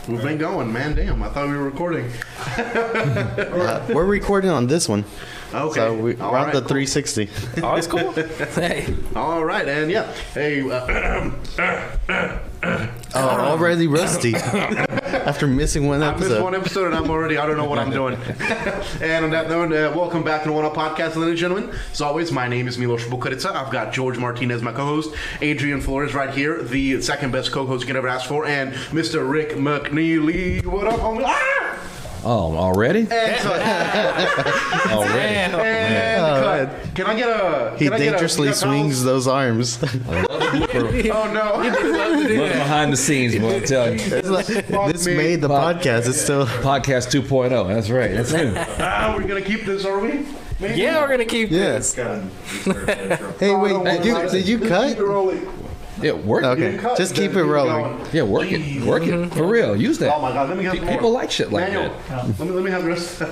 We've been going, man. Damn, I thought we were recording. We're recording on this one. Okay. So we're on the 360. Oh, that's cool. Hey. All right, and yeah. Hey. Already rusty. After missing one I episode. missed one episode and I don't know what I'm doing. And on that note, welcome back to the One Up Podcast, ladies and gentlemen. As always, my name is Milos Bukarica. I've got George Martinez, my co-host, Adrien Flores right here, the second best co-host you can ever ask for, and Mr. Rick McNeely. What up, homie? Ah! Oh, already? And cut. Already. And cut. Can I get a... He dangerously swings those arms. Oh, no. Look behind the scenes, boy, I'm telling you. This made the podcast. It's still... Podcast 2.0, that's right. That's him. We're going to keep this, are we? Maybe? Yeah, we're gonna keep this. Hey, wait, did you cut? Keep it rolling. Yeah, work it. Okay, just keep it rolling. Yeah, work it. Work it. For real. Use that. Oh, my God. Let me have some People more. like shit like Manuel, that. let me have the rest.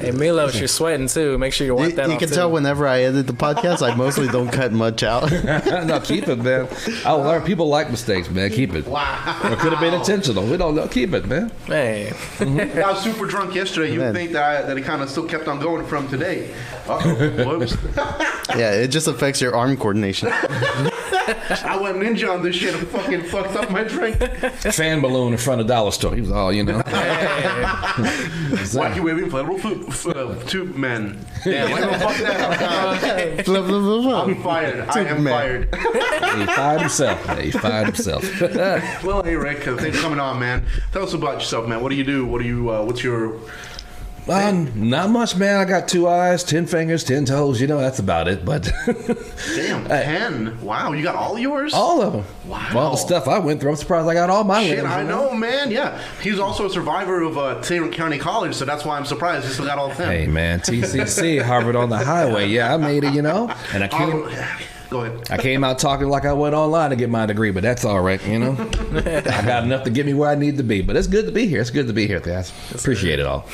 Hey, Milos, you're sweating too. Make sure you wipe that You off can too. tell whenever I edit the podcast, I mostly don't cut much out. No, keep it, man. I learned people like mistakes, man. Keep it. Wow. It could have been intentional. We don't know. Keep it, man. Hey. I was super drunk yesterday. You'd Man. think that it kind of still kept on going from today. Uh-oh. Whoops. Yeah, it just affects your arm coordination. I went ninja on this shit and fucking fucked up my drink. Fan balloon in front of Dollar Store. He was all, you know. Wacky waving inflatable tube men. Damn, I'm gonna fuck that up. Blah, blah, blah, blah. I'm fired. I am Man. fired. He fired himself. He fired himself. Well, hey Rick, thanks for coming on, man. Tell us about yourself, man. What do you do? What's your... Not much, man. I got 2 eyes, 10 fingers, 10 toes. You know, that's about it. But Damn, 10. Wow, you got all yours? all of them. Wow. All the stuff I went through. I'm surprised I got all my Shit, limbs, I you know, man. Yeah. He's also a survivor of Tarrant County College, so that's why I'm surprised he still got all 10. Hey, man, TCC, Harvard on the highway. Yeah, I made it, you know. And Go ahead. I came out talking like I went online to get my degree, but that's all right, you know. I got enough to get me where I need to be. But it's good to be here. It's good to be here, guys. Appreciate it all.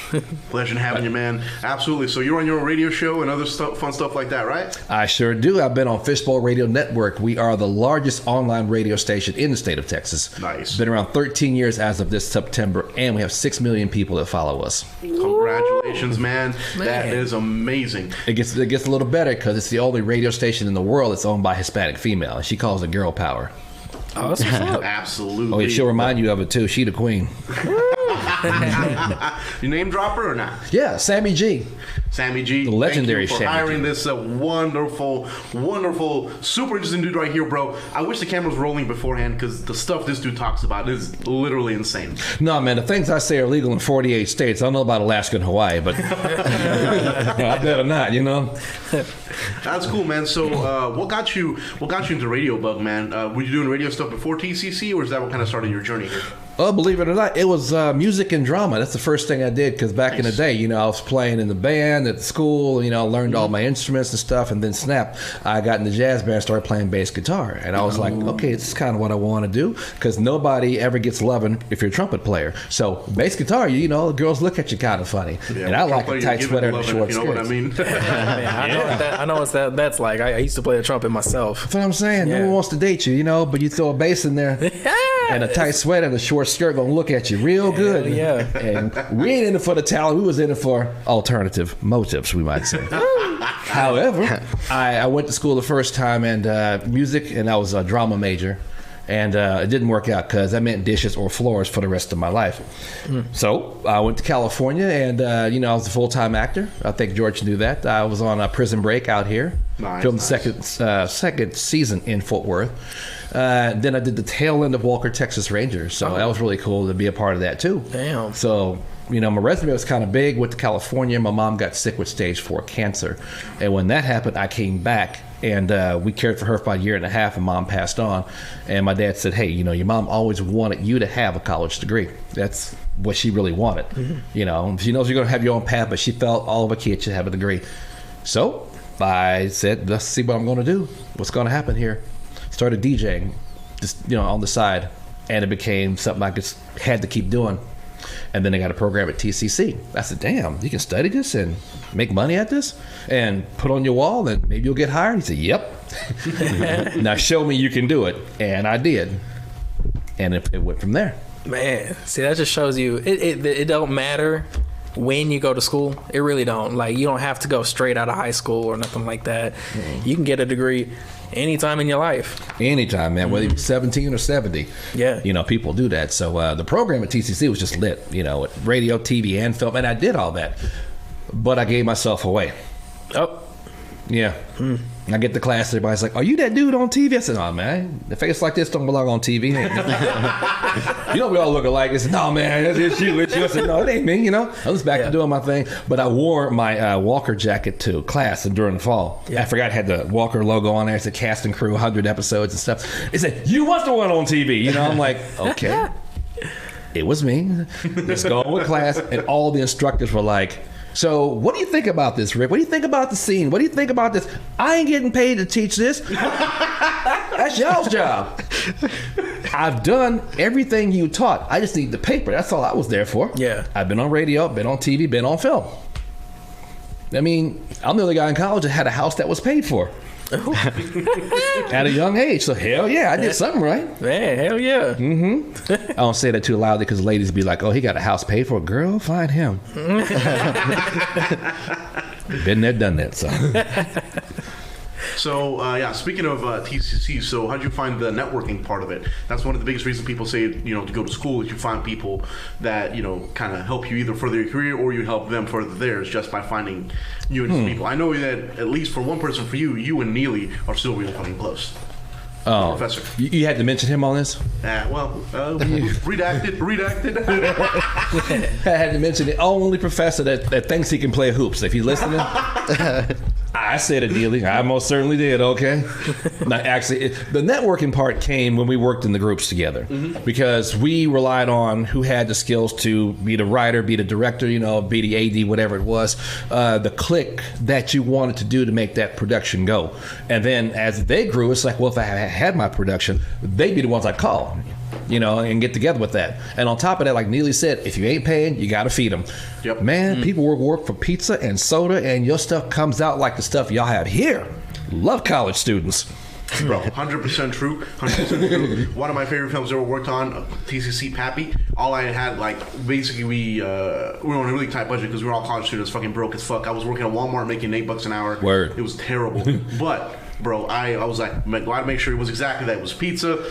Pleasure having you, man. Absolutely. So you're on your own radio show and other fun stuff like that, right? I sure do. I've been on Fishbowl Radio Network. We are the largest online radio station in the state of Texas. Nice. Been around 13 years as of this September, and we have 6 million people that follow us. Congratulations, man. That is amazing. It gets a little better because it's the only radio station in the world that's owned by a Hispanic female, and she calls it girl power. Oh, that's what's up. Absolutely. Oh, yeah, she'll remind you of it too. She the queen. You name dropper or not? Yeah, Sammy G. Sammy G. The legendary thank you for Sammy hiring G. this wonderful, super interesting dude right here, bro. I wish the camera was rolling beforehand because the stuff this dude talks about is literally insane. No, man, the things I say are legal in 48 states. I don't know about Alaska and Hawaii, but I better not, you know. That's cool, man. So, what got you into radio bug, man? Were you doing radio stuff before TCC, or is that what kind of started your journey here? Oh, believe it or not, it was music and drama. That's the first thing I did because back in the day, you know, I was playing in the band at school, you know, learned all my instruments and stuff, and then snap, I got in the jazz band, started playing bass guitar, and I was like, okay, this is kind of what I want to do because nobody ever gets loving if you're a trumpet player. So bass guitar, you know, the girls look at you kind of funny, and I like a tight sweater and a short skirt. You know what I mean? I know what that's like. I used to play the trumpet myself. That's what I'm saying. No one wants to date you, you know, but you throw a bass in there and a tight sweater and a short skirt gonna look at you real good. Yeah. And we ain't in it for the talent. We was in it for alternative motives, we might say. However, I went to school the first time and music, and I was a drama major. And it didn't work out because that meant dishes or floors for the rest of my life. So I went to California, and you know, I was a full-time actor. I think George knew that. I was on Prison Break out here. Filmed the second season in Fort Worth. Then I did the tail end of Walker, Texas Rangers. So that was really cool to be a part of that too. Damn. So, you know, my resume was kind of big. Went to California. My mom got sick with stage 4 cancer. And when that happened, I came back. And we cared for her for about a year and a half, and mom passed on. And my dad said, hey, you know, your mom always wanted you to have a college degree. That's what she really wanted. You know, she knows you're going to have your own path, but she felt all of her kids should have a degree. So I said, let's see what I'm going to do. What's going to happen here? Started DJing, just, you know, on the side. And it became something I just had to keep doing. And then they got a program at TCC. I said, damn, you can study this and make money at this and put on your wall and maybe you'll get hired? He said, yep. Now show me you can do it. And I did. And it went from there. Man, see, that just shows you it don't matter when you go to school. It really don't. Like, you don't have to go straight out of high school or nothing like that. You can get a degree anytime in your life. Anytime, man, whether you're 17 or 70. Yeah. You know, people do that. So the program at TCC was just lit, you know, with radio, TV, and film. And I did all that. But I gave myself away. Oh. Yeah. I get to class, everybody's like, "Are you that dude on TV?" I said, "Oh, man, the face like this don't belong on TV." You know, we all look alike. I said, "No, man, it's you, it's you." I said, "No, it ain't me," you know. I was back to doing my thing. But I wore my Walker jacket to class during the fall. I forgot it had the Walker logo on there. It said cast and crew, 100 episodes and stuff. It said, "You was the one on TV." You know, I'm like, okay. It was me. Let's go with class. And all the instructors were like, "So, what do you think about this, Rick? What do you think about the scene? What do you think about this? I ain't getting paid to teach this. That's y'all's job. I've done everything you taught. I just need the paper. That's all I was there for." Yeah. I've been on radio, been on TV, been on film. I mean, I'm the only guy in college that had a house that was paid for. At a young age. So, hell yeah, I did something right. Man, hell yeah. I don't say that too loudly because ladies be like, "Oh, he got a house paid for." Girl, find him. Been there, done that. So, speaking of TCC, so how'd you find the networking part of it? That's one of the biggest reasons people say, you know, to go to school is you find people that, you know, kind of help you either further your career or you help them further theirs just by finding you and people. I know that at least for one person, for you and Neely are still really fucking close. Oh, Professor. You had to mention him on this? Redacted. I had to mention the only professor that thinks he can play hoops. If he's listening, I said it, Neely. I most certainly did, okay? Now, actually, the networking part came when we worked in the groups together because we relied on who had the skills to be the writer, be the director, you know, be the AD, whatever it was, the click that you wanted to do to make that production go. And then as they grew, it's like, well, if I had my production, they'd be the ones I'd call, you know, and get together with that. And on top of that, like Neely said, if you ain't paying, you got to feed them. Yep. Man, people work for pizza and soda, and your stuff comes out like the stuff y'all have here. Love college students. Bro, 100% true. 100% true. One of my favorite films ever worked on, TCC Pappy. All I had, like, basically we were on a really tight budget because we were all college students, fucking broke as fuck. I was working at Walmart making $8 an hour. Word. It was terrible. But, bro, I was like, glad to make sure it was exactly that. It was pizza.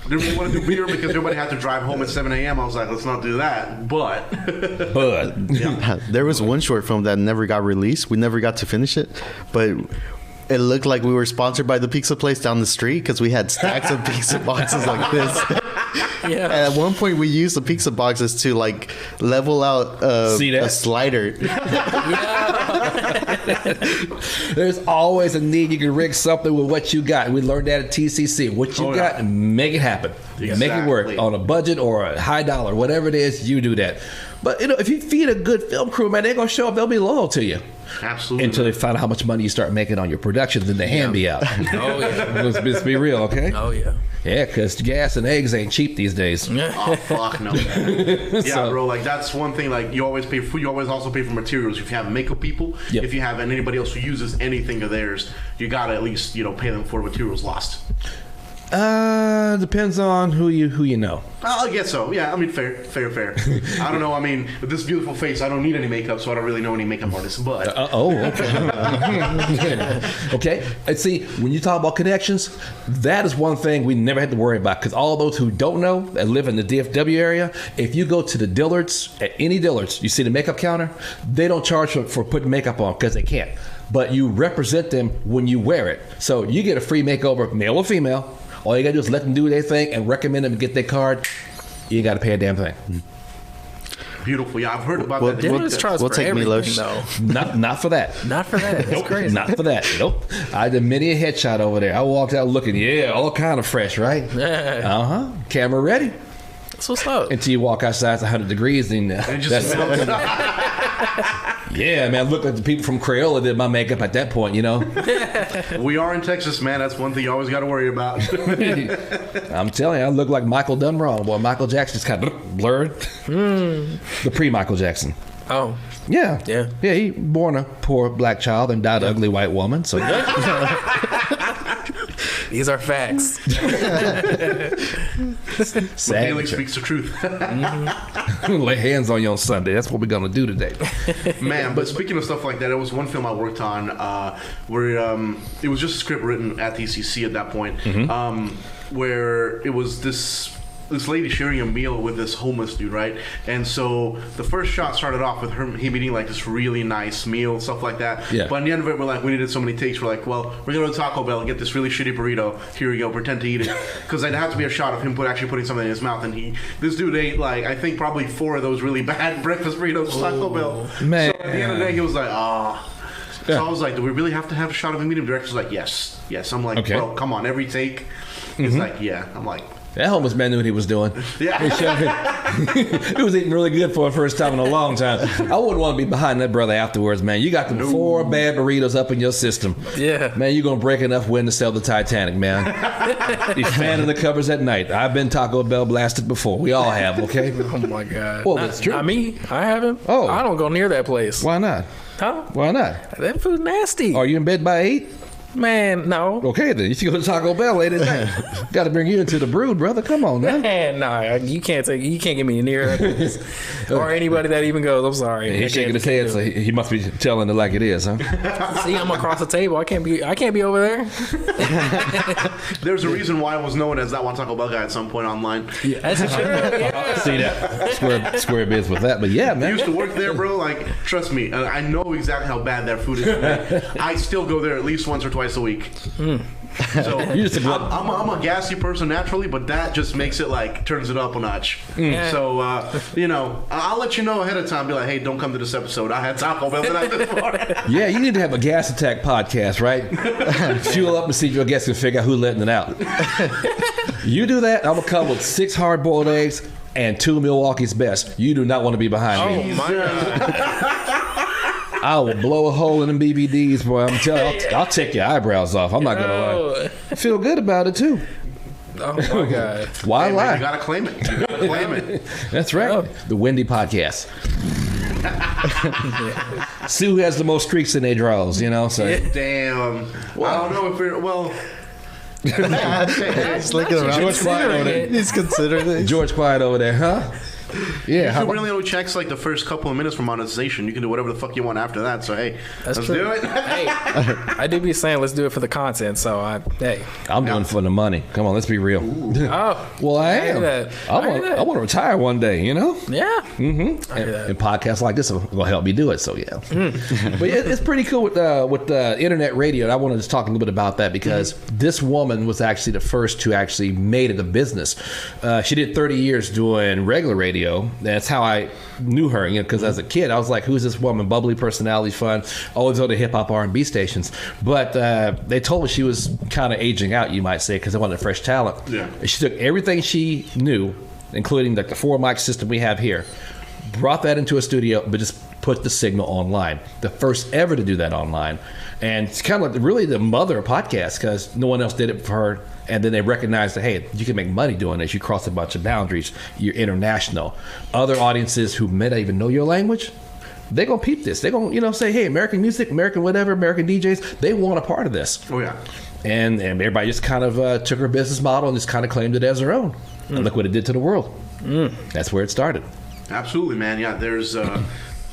Didn't really want to do beer because everybody had to drive home at 7 a.m. I was like, let's not do that. But yeah. There was one short film that never got released. We never got to finish it, but it looked like we were sponsored by the pizza place down the street because we had stacks of pizza boxes like this. Yeah. And at one point, we used the pizza boxes to like level out a slider. There's always a need. You can rig something with what you got. We learned that at TCC. What you got, make it happen. Exactly. Make it work on a budget or a high dollar, whatever it is. You do that. But you know, if you feed a good film crew, man, they're gonna show up. They'll be loyal to you. Absolutely. Until they find out how much money you start making on your productions, then the hand be out. Oh, yeah. Let's be real, okay? Oh, yeah. Yeah, because gas and eggs ain't cheap these days. Oh, fuck no. Yeah, So- bro, like that's one thing, like you always pay for food, you always also pay for materials. If you have makeup people, Yep. if you have anybody else who uses anything of theirs, you gotta at least, you know, pay them for materials lost. Depends on who you know. I guess so. Yeah, I mean, fair. I don't know. I mean, with this beautiful face, I don't need any makeup, so I don't really know any makeup artists. But Okay. Okay. And see, when you talk about connections, that is one thing we never had to worry about because all those who don't know that live in the DFW area, if you go to the Dillards, at any Dillards, you see the makeup counter, they don't charge for putting makeup on because they can't. But you represent them when you wear it. So you get a free makeover, male or female. All you gotta do is let them do their thing and recommend them get their card. You ain't gotta pay a damn thing. beautiful. Yeah, I've heard about Well, that. Dillard's charge we'll for take everything, Milos. though. Not for that. Not for that. That's crazy. Not for that. Nope. I did many a headshot over there. I walked out looking, all kind of fresh, right? Yeah. Camera ready. That's what's up. Until you walk outside, it's 100 degrees, and And it just that's melted. yeah, man. Look like the people from Crayola did my makeup at that point, you know. We are in Texas, man. That's one thing you always got to worry about. I'm telling you, I look like Michael done wrong. Boy, Michael Jackson's kind of blurred. The pre-Michael Jackson. Oh. Yeah. Yeah. Yeah, he born a poor black child and died an ugly white woman. So These are facts. Haley speaks the truth. Lay hands on you on Sunday. That's what we're gonna do today. Man, but speaking of stuff like that, it was one film I worked on where it was just a script written at TCC at that point, where it was this lady sharing a meal with this homeless dude, right? And so the first shot started off with him eating like this really nice meal, stuff like that. Yeah. But in the end of it, we're like, we needed so many takes. We're like, well, we're going to Taco Bell and get this really shitty burrito. Here we go. Pretend to eat it. Because there'd have to be a shot of him actually putting something in his mouth. And this dude ate like, I think probably 4 of those really bad breakfast burritos at Taco Bell. Man. So at the end of the day, he was like, So I was like, do we really have to have a shot of him eating? The director's like, yes. I'm like, okay. Bro, come on, every take. He's like, yeah. I'm like, that homeless man knew what he was doing. Yeah. He was eating really good for the first time in a long time. I wouldn't want to be behind that brother afterwards, man. You got them 4 bad burritos up in your system. Yeah. Man, you're going to break enough wind to sail the Titanic, man. You're fanning the covers at night. I've been Taco Bell blasted before. We all have, okay? Oh, my God. Well, that's true. Not me. I haven't. Oh. I don't go near that place. Why not? Huh? Why not? That food's nasty. Are you in bed by 8? Man, no. Okay, then. You should go to Taco Bell late at night. Got to bring you into the brood, brother. Come on, man. Man, nah, you can't get me near that place. Or anybody that even goes. I'm sorry. He's shaking his head, so he must be telling it like it is, huh? See, I'm across the table. I can't be over there. there's a reason why I was known as that one Taco Bell guy at some point online. Yeah, that's true. Yeah. See that? Square biz with that. But yeah, I man. used to work there, bro. Like, trust me, I know exactly how bad that food is. I still go there at least once or twice a week. So I'm a gassy person naturally, but that just makes it like turns it up a notch. So I'll let you know ahead of time. Be like, hey, don't come to this episode. I had Taco Bell tonight this morning. Yeah, you need to have a gas attack podcast, right? Fuel up and see if your guests can figure out who's letting it out. You do that, I'm gonna come with 6 hard-boiled eggs and 2 Milwaukee's Best. You do not want to be behind me. Oh, my God. I will blow a hole in them BBDs, boy. I'm telling you, I'll take your eyebrows off. I'm not gonna lie. I feel good about it too. Oh my God! Why Hey, lie? man, you gotta claim it. You gotta claim it. That's right. The Wendy podcast. See who has the most streaks in their draws, you know? So Damn. I don't know if we're He's looking around. George Quiet over there. He's considering it. George Quiet over there, huh? Yeah. You really only checks like the first couple of minutes for monetization. You can do whatever the fuck you want after that. So hey, That's let's true. do it. Hey, I do be saying let's do it for the content. So I'm doing it for the money. Come on, let's be real. Oh, Well, I hear am. that. I want to retire one day, you know? Yeah. Mm-hmm. And podcasts like this will help me do it. So yeah, but it's pretty cool with internet radio. And I want to just talk a little bit about that because this woman was actually the first to actually made it a business. She did 30 years doing regular radio. That's how I knew her, because as a kid I was like, who's this woman? Bubbly personality, fun, always on the hip hop R&B stations. But they told her she was kind of aging out, you might say, because they wanted fresh talent. Yeah. She took everything she knew, including like the 4 mic system we have here, brought that into a studio, but just put the signal online. The first ever to do that online. And it's kind of like really the mother of podcasts because no one else did it for her. And then they recognized that, hey, you can make money doing this. You cross a bunch of boundaries. You're international. Other audiences who may not even know your language, they're going to peep this. They're going to say, hey, American music, American whatever, American DJs, they want a part of this. Oh yeah. And everybody just kind of took her business model and just kind of claimed it as their own. And look what it did to the world. That's where it started. Absolutely, man. Yeah, there's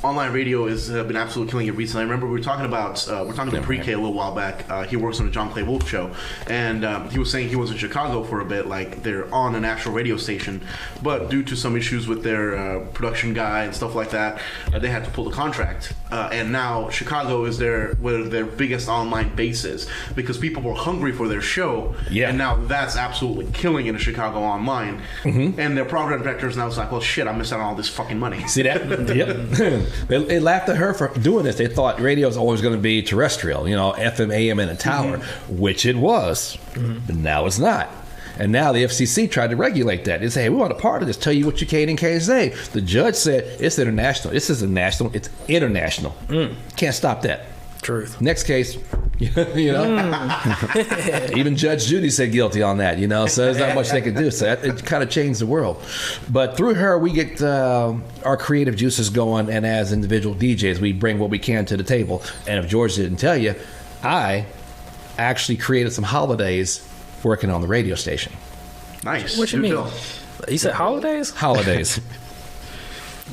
online radio has been absolutely killing it recently. I remember we were talking to Pre-K a little while back. He works on the John Clay Wolf show, and he was saying he was in Chicago for a bit. Like they're on an actual radio station, but due to some issues with their production guy and stuff like that, they had to pull the contract. And now Chicago is where their biggest online base is because people were hungry for their show. Yeah. And now that's absolutely killing it in Chicago online. And their program directors now is like, well, shit, I missed out on all this fucking money. See that? Yep. They laughed at her for doing this. They thought radio is always going to be terrestrial, FM, AM, and a tower, which it was. But now it's not. And now the FCC tried to regulate that. They say, hey, we want a part of this. Tell you what you can and can't say. The judge said, it's international. This isn't national. It's international. Can't stop that. Truth. Next case, even Judge Judy said guilty on that, so there's not much they could do. So it kind of changed the world. But through her, we get our creative juices going, and as individual DJs, we bring what we can to the table. And if George didn't tell you, I actually created some holidays working on the radio station. Nice. What you Do mean? tell. You said holidays? Holidays.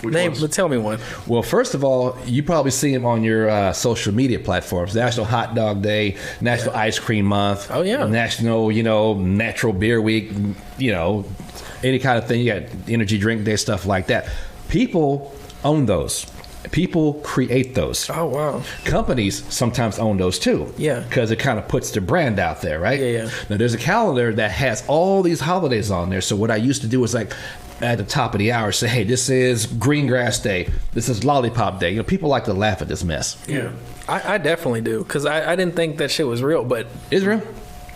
Which Name, ones? but tell me one. Well, first of all, you probably see them on your social media platforms. National Hot Dog Day, National Ice Cream Month. Oh, yeah. National, Natural Beer Week. Any kind of thing. You got Energy Drink Day, stuff like that. People own those. People create those. Oh, wow. Companies sometimes own those too. Yeah. Because it kind of puts their brand out there, right? Yeah. Now, there's a calendar that has all these holidays on there. So what I used to do was like at the top of the hour say, hey, this is Green Grass Day. This is Lollipop Day. People like to laugh at this mess. Yeah. I definitely do, because I didn't think that shit was real, but Israel?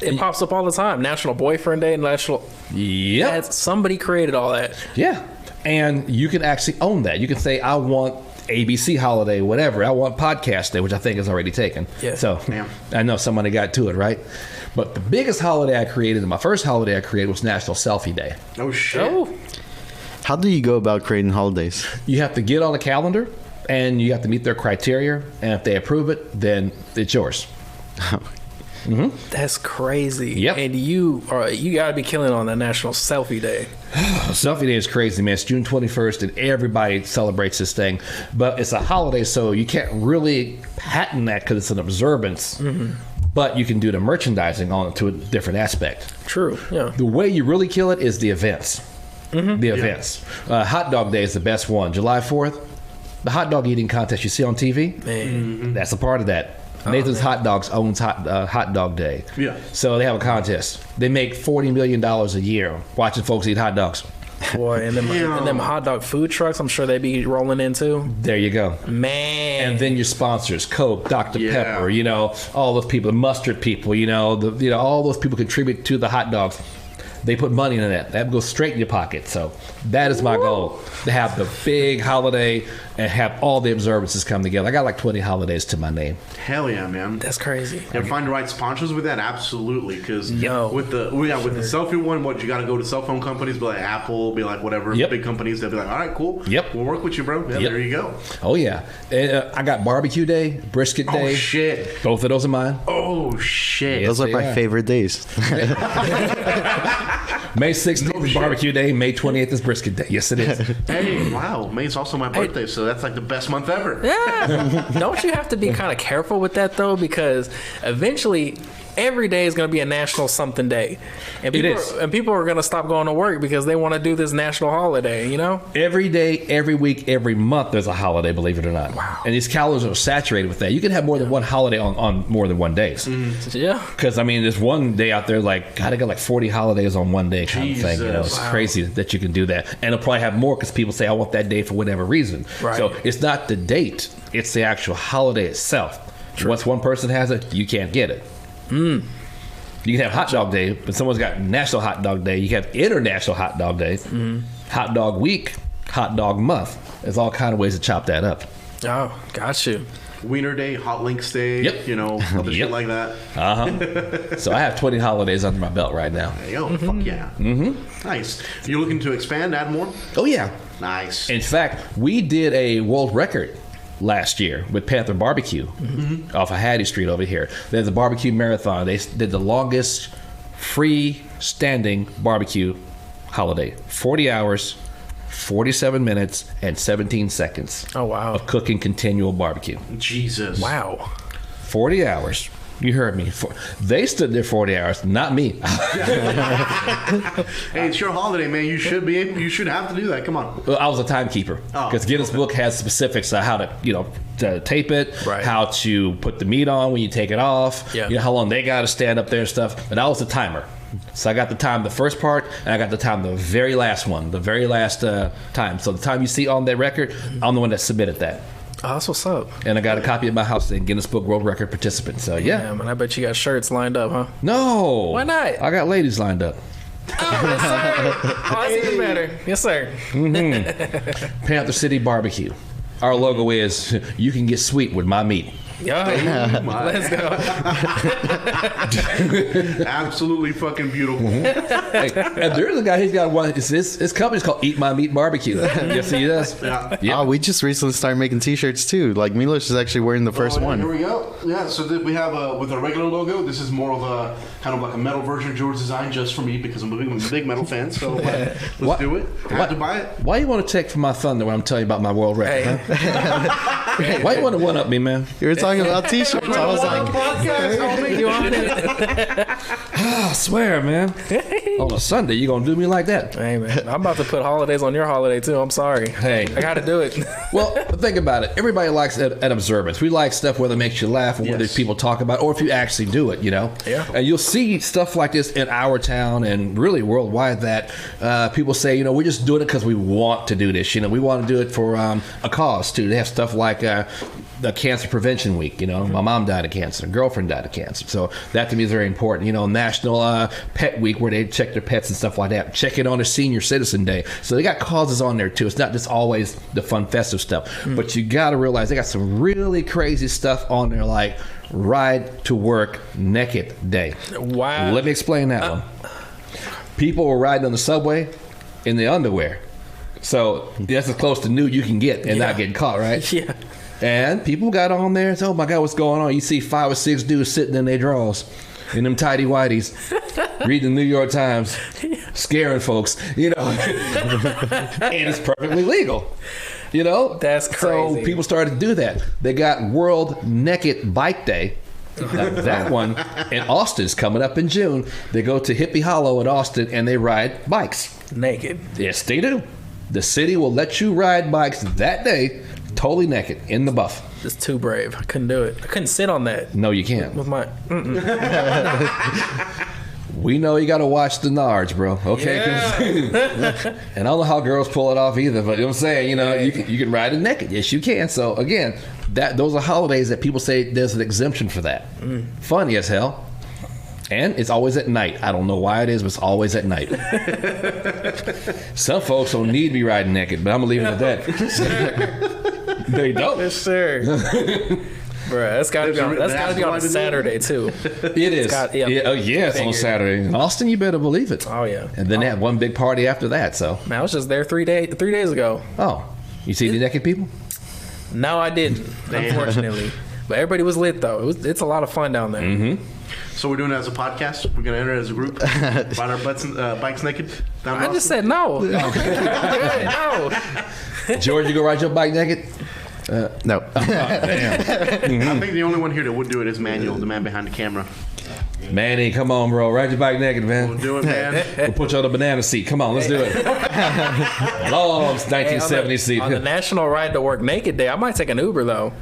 it pops up all the time. National Boyfriend Day, National... Yep. Somebody created all that. Yeah. And you can actually own that. You can say, I want ABC holiday, whatever. I want podcast day, which I think is already taken. Yeah. So Yeah. I know somebody got to it, right? But the biggest holiday I created, and my first holiday I created, was National Selfie Day. Oh, shit. Oh, How do you go about creating holidays? You have to get on a calendar, and you have to meet their criteria. And if they approve it, then it's yours. that's crazy. Yep. And you gotta be killing on the National Selfie Day. Selfie Day is crazy, man. It's June 21st, and everybody celebrates this thing. But it's a holiday, so you can't really patent that because it's an observance. But you can do the merchandising on it to a different aspect. True. Yeah. The way you really kill it is the events. The events. Hot Dog Day is the best one. July 4th, the hot dog eating contest you see on TV, Man. that's a part of that. Nathan's Hot Dogs owns Hot Dog Day. Yeah. So they have a contest. They make $40 million a year watching folks eat hot dogs. Boy, and them hot dog food trucks, I'm sure they be rolling in too. There you go. Man. And then your sponsors, Coke, Dr. Yeah. Pepper, all those people, the mustard people, all those people contribute to the hot dogs. They put money in that. That goes straight in your pocket. So that is my goal, to have the big holiday and have all the observances come together. I got like 20 holidays to my name. Hell yeah, man. That's crazy. And find the right sponsors with that, absolutely. Because Yo. with the selfie one, you got to go to cell phone companies, be like Apple, be like whatever Yep. big companies. They'll be like, all right, cool. Yep. We'll work with you, bro. Yeah, Yep. there you go. Oh, yeah. And, I got barbecue day, brisket Oh day. shit. Both of those are mine. Oh shit. Yes, Those are they my are. favorite days. May 16th is barbecue day. May 28th is brisket day. Yes, it is. Hey, wow. May's also my birthday, so that's like the best month ever. Yeah. Don't you have to be kind of careful with that though? Because eventually every day is going to be a national something day. And people, It is. And people are going to stop going to work because they want to do this national holiday, Every day, every week, every month, there's a holiday, believe it or not. Wow. And these calendars are saturated with that. You can have more than one holiday on more than one day. Yeah. Because, there's one day out there, I got like 40 holidays on one day kind of thing. Jesus. It's Wow. crazy that you can do that. And it'll probably have more because people say, I want that day for whatever reason. Right. So it's not the date, it's the actual holiday itself. Once one person has it, you can't get it. You can have Hot Dog Day, but someone's got National Hot Dog Day. You have International Hot Dog Day, Hot Dog Week, Hot Dog Month. There's all kind of ways to chop that up. Oh, got you. Wiener Day, Hot Links Day, Yep. other Yep. shit like that. So I have 20 holidays under my belt right now. Yo, fuck yeah. Nice. You looking to expand, add more? Oh, yeah. Nice. In fact, we did a world record last year with Panther Barbecue off of Hattie Street over here. There's a barbecue marathon. They did the longest free-standing barbecue holiday. 40 hours, 47 minutes, and 17 seconds Oh, wow. of cooking continual barbecue. Jesus. Wow. 40 hours. You heard me. They stood there 40 hours, not me. Hey, it's your holiday, man. You should have to do that. Come on. Well, I was a timekeeper because Guinness Book has specifics on how to, to tape it, Right. how to put the meat on when you take it off, Yeah. how long they got to stand up there and stuff. But I was the timer. So I got the time the first part, and I got the time the very last one, the very last time. So the time you see on that record, I'm the one that submitted that. Oh, that's what's up. And I got a copy at my house in Guinness Book World Record participant. So yeah. Yeah, man, I bet you got shirts lined up, huh? No. Why not? I got ladies lined up. Oh, yes, sir. Oh, that's even better. Yes, sir. Panther City Barbecue. Our logo is, you can get sweet with my meat. Yeah, Oh my. let's go. Absolutely fucking beautiful. Hey, and there's a guy. He's got one. His company's called Eat My Meat Barbecue. Yes, he does. Yeah. Oh, we just recently started making T-shirts too. Like Milos is actually wearing the first Oh, yeah, one. Here we go. Yeah, so we have with our regular logo. This is more of a kind of like a metal version George designed just for me because I'm a big metal fan. So let's do it. Have to buy it. Why you want to take from my thunder when I'm telling you about my world record? Hey. Huh? Why you want to one up me, man? You were talking about T-shirts. I was like, Podcast, homie. You on it? I swear, man. On a Sunday, you gonna do me like that? Hey man, I'm about to put holidays on your holiday too. I'm sorry. Hey. I got to do it. Well, think about it. Everybody likes an observance. We like stuff whether it makes you laugh or whether Yes. people talk about it, or if you actually do it, you know? Yeah. And you'll see stuff like this in our town and really worldwide that people say, you know, we're just doing it because we want to do this. You know, we want to do it for a cause, too. They have stuff like the Cancer Prevention Week. You know, my mom died of cancer. Girlfriend died of cancer. So that to me is very important. You know, National Pet Week where they check their pets and stuff like that. Check it on a Senior Citizen Day. So they got causes on there, too. It's not just always the fun, festive stuff. But you got to realize they got some really crazy stuff on there like Ride to Work Naked Day. Wow. Let me explain that one. People were riding on the subway in the underwear. So that's as close to nude you can get and not getting caught, right? Yeah. And people got on there and said, oh my God, what's going on? You see 5 or 6 dudes sitting in their drawers, in them tighty whities, reading the New York Times, scaring folks, you know. And it's perfectly legal. You know? That's crazy. So people started to do that. They got World Naked Bike Day. That one in Austin's coming up in June. They go to Hippie Hollow in Austin and they ride bikes. Naked. Yes, they do. The city will let you ride bikes that day, totally naked, in the buff. Just too brave. I couldn't do it. I couldn't sit on that No, you can't. with my. We know you got to watch the Nards, bro. Okay? And I don't know how girls pull it off either, but you know what I'm saying? You know, you can ride it naked. Yes, you can. So, again, those are holidays that people say there's an exemption for that. Funny as hell. And it's always at night. I don't know why it is, but it's always at night. Some folks don't need to be riding naked, but I'm going to leave it at that. They don't. Yes, sir. Bruh, that's got to be on, that's gotta be on a Saturday, too. It is. yeah. Oh, yes, on Figured. Saturday. In Austin, you better believe it. Oh, yeah. And then they have one big party after that, so. Man, I was just there 3 days ago. Oh, you see the naked people? No, I didn't, unfortunately. But everybody was lit, though. It's a lot of fun down there. Mm-hmm. So we're doing it as a podcast. We're gonna enter it as a group. Ride our butts, bikes naked. I just said no. No. George, you go ride your bike naked? no. I think the only one here that would do it is Manuel, the man behind the camera. Manny, come on, bro. Ride your bike naked, We'll man. do it, man. We'll put you on the banana seat. Come on, let's do it. Long 1970 seat. On the National Ride to Work Naked Day, I might take an Uber, though.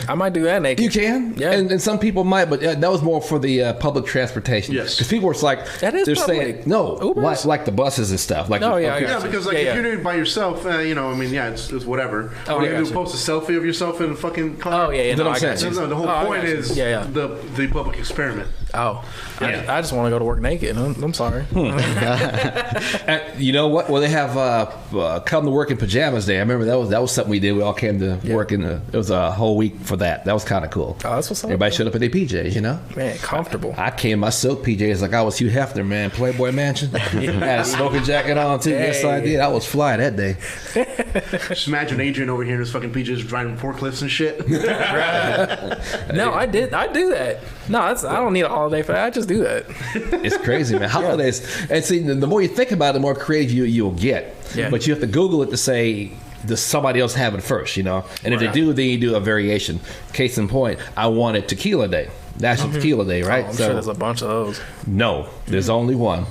I might do that naked. You can, Yeah. and some people might, but that was more for the public transportation. Yes. Because people were like, That is they're public. saying no, Ubers? like the buses and stuff. Like, Oh, yeah, I okay. got Yeah, you. because like Yeah, if yeah. you're doing it by yourself, you know, I mean, yeah, it's whatever. Oh, What I you got do, you. post a selfie of yourself in a fucking car. Oh, yeah, That's what no, I'm I got saying. you. No, the whole Oh, I point got you. is Yeah. the public experiment. Oh, Yeah. I just want to go to work naked. I'm sorry. And you know what? Well, they have come to work in pajamas day. I remember that was something we did. We all came to work in. It was a whole week for that. That was kind of cool. Oh, that's what's up. Everybody showed up in their PJs, you know. Man, comfortable. I came in my silk PJs like I was Hugh Hefner, man. Playboy Mansion. Had a smoking jacket on too. Yes, I did. I was fly that day. Just imagine Adrien over here in his fucking PJs driving forklifts and shit. No, I do that. No, I don't need a holiday for that. I just do that. It's crazy, man. Holidays. And see, the more you think about it, the more creative you'll get. Yeah. But you have to Google it to say, does somebody else have it first, you know? And if they do, then you do a variation. Case in point, I wanted Tequila Day. National Tequila Day, right? Oh, I'm sure there's a bunch of those. No, there's only one.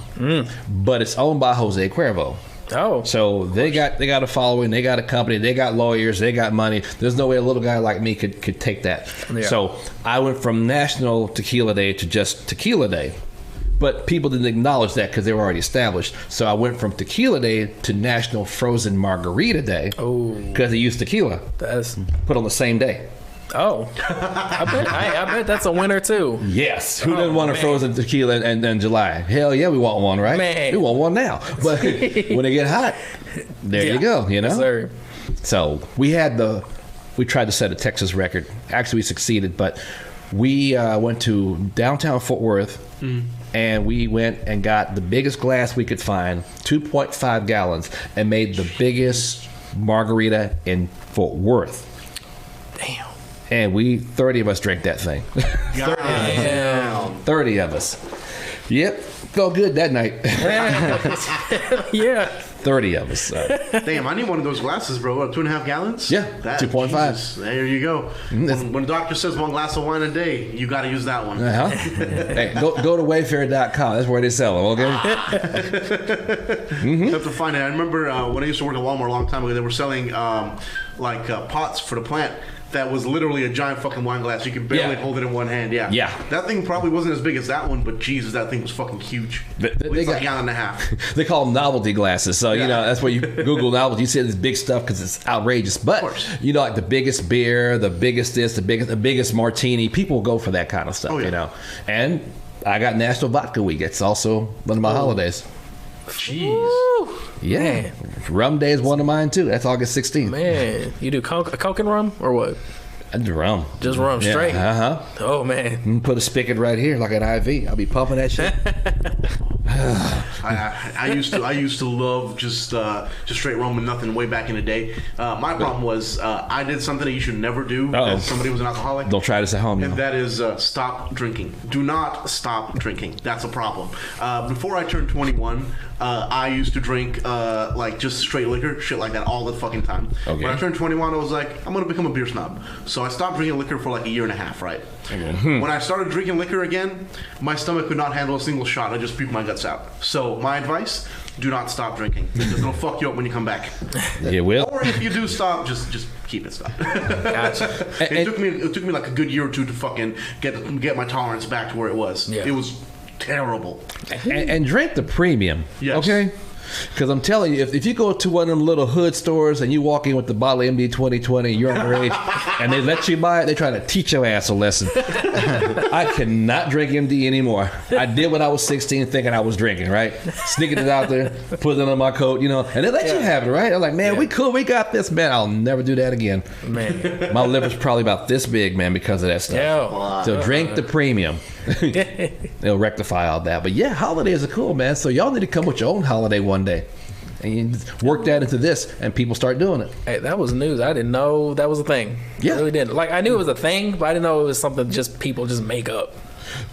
But it's owned by Jose Cuervo. Oh, So they got a following, they got a company, they got lawyers, they got money. There's no way a little guy like me could take that. Yeah. So I went from National Tequila Day to just Tequila Day. But people didn't acknowledge that because they were already established. So I went from Tequila Day to National Frozen Margarita Day Oh. because they used tequila that's put on the same day. oh. I bet that's a winner too. Yes. Who doesn't want a frozen tequila in July? Hell yeah, we want one, right? Man. We want one now. But when it get hot, there you go, you know? Yes, sir. So we had we tried to set a Texas record. Actually, we succeeded, but we went to downtown Fort Worth, and we went and got the biggest glass we could find, 2.5 gallons, and made the biggest margarita in Fort Worth. Damn. And 30 of us drank that thing. Damn. 30 of us. Yep. Felt good that night. Yeah. 30 of us. Damn, I need one of those glasses, bro. What, 2.5 gallons? Yeah, 2.5. Jesus, there you go. When the doctor says one glass of wine a day, you got to use that one. Hey, go to Wayfair.com. That's where they sell them, okay? You have to find it. I remember when I used to work at Walmart a long time ago, they were selling pots for the plant. That was literally a giant fucking wine glass. You could barely hold it in one hand. Yeah. That thing probably wasn't as big as that one, but Jesus, that thing was fucking huge. It's like a gallon and a half. They call them novelty glasses. So, you know, that's where you Google novelty. You see this big stuff because it's outrageous. But, you know, like the biggest beer, the biggest this, the biggest martini, people go for that kind of stuff, you know. And I got National Vodka Week. It's also one of my holidays. Jeez. Woo. Yeah. Man. Rum Day is one of mine, too. That's August 16th. Man, you do Coke and rum or what? I do rum. Just rum straight? Uh-huh. Oh, man. Put a spigot right here like an IV. I'll be pumping that shit. I used to love just straight rum and nothing way back in the day. My problem was I did something that you should never do as somebody who's an alcoholic. Don't try this at home. And that is stop drinking. Do not stop drinking. That's a problem. Before I turned 21, I used to drink like just straight liquor, shit like that all the fucking time. Okay. When I turned 21, I was like, I'm gonna become a beer snob. So I stopped drinking liquor for like a year and a half, right? When I started drinking liquor again, my stomach could not handle a single shot. I just puked my guts out. So my advice: do not stop drinking because it'll fuck you up when you come back. It will. Or if you do stop, just keep it stopped. Gotcha. It took me like a good year or two to fucking get my tolerance back to where it was. Yeah. It was terrible. And drink the premium. Yes. Okay? Because I'm telling you, if you go to one of them little hood stores and you walk in with the bottle of MD 2020, you're underage, and they let you buy it, they try to teach your ass a lesson. I cannot drink MD anymore. I did when I was 16 thinking I was drinking, right? Sneaking it out there, putting it on my coat, you know, and they let you have it, right? I'm like, man, we cool, we got this, man. I'll never do that again. Man. My liver's probably about this big, man, because of that stuff. Yeah. So drink the premium. It'll rectify all that. But yeah, holidays are cool, man. So y'all need to come with your own holiday one day. And you work that into this, and people start doing it. Hey, that was news. I didn't know that was a thing. Yeah. I really didn't. Like, I knew it was a thing, but I didn't know it was something just people just make up.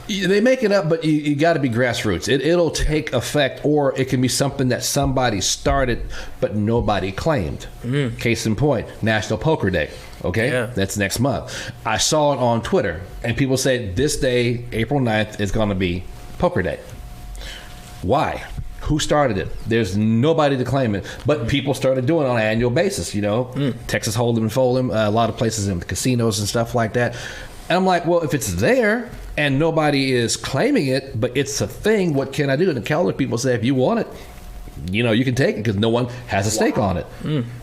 They make it up, but you got to be grassroots. It'll take effect, or it can be something that somebody started, but nobody claimed. Case in point, National Poker Day. Okay? Yeah. That's next month. I saw it on Twitter, and people said this day, April 9th, is going to be Poker Day. Why? Who started it? There's nobody to claim it, but people started doing it on an annual basis, you know? Texas Hold'em and Fold'em, a lot of places in the casinos and stuff like that. And I'm like, well, if it's there and nobody is claiming it, but it's a thing, what can I do? And the calendar people say, if you want it, you know, you can take it because no one has a stake on it.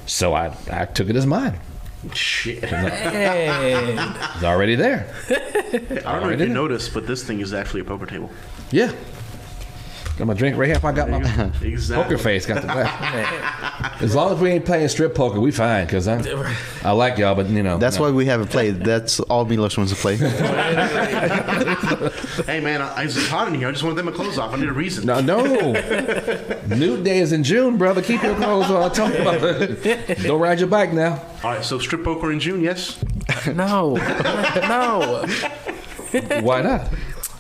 So I took it as mine. Shit. It's already there. I don't know if you noticed, but this thing is actually a poker table. Yeah. Got my drink right here. If I got my Exactly. poker face, got the back. As long as we ain't playing strip poker, we fine. Because I like y'all, but you know. That's why we haven't played. That's all Milos wants to play. Hey man, it's hot in here. I just want to take my clothes off. I need a reason. No. Nude Day is in June, brother. Keep your clothes on. Tell me about it. Don't ride your bike now. All right, so strip poker in June, yes? No. No. Why not?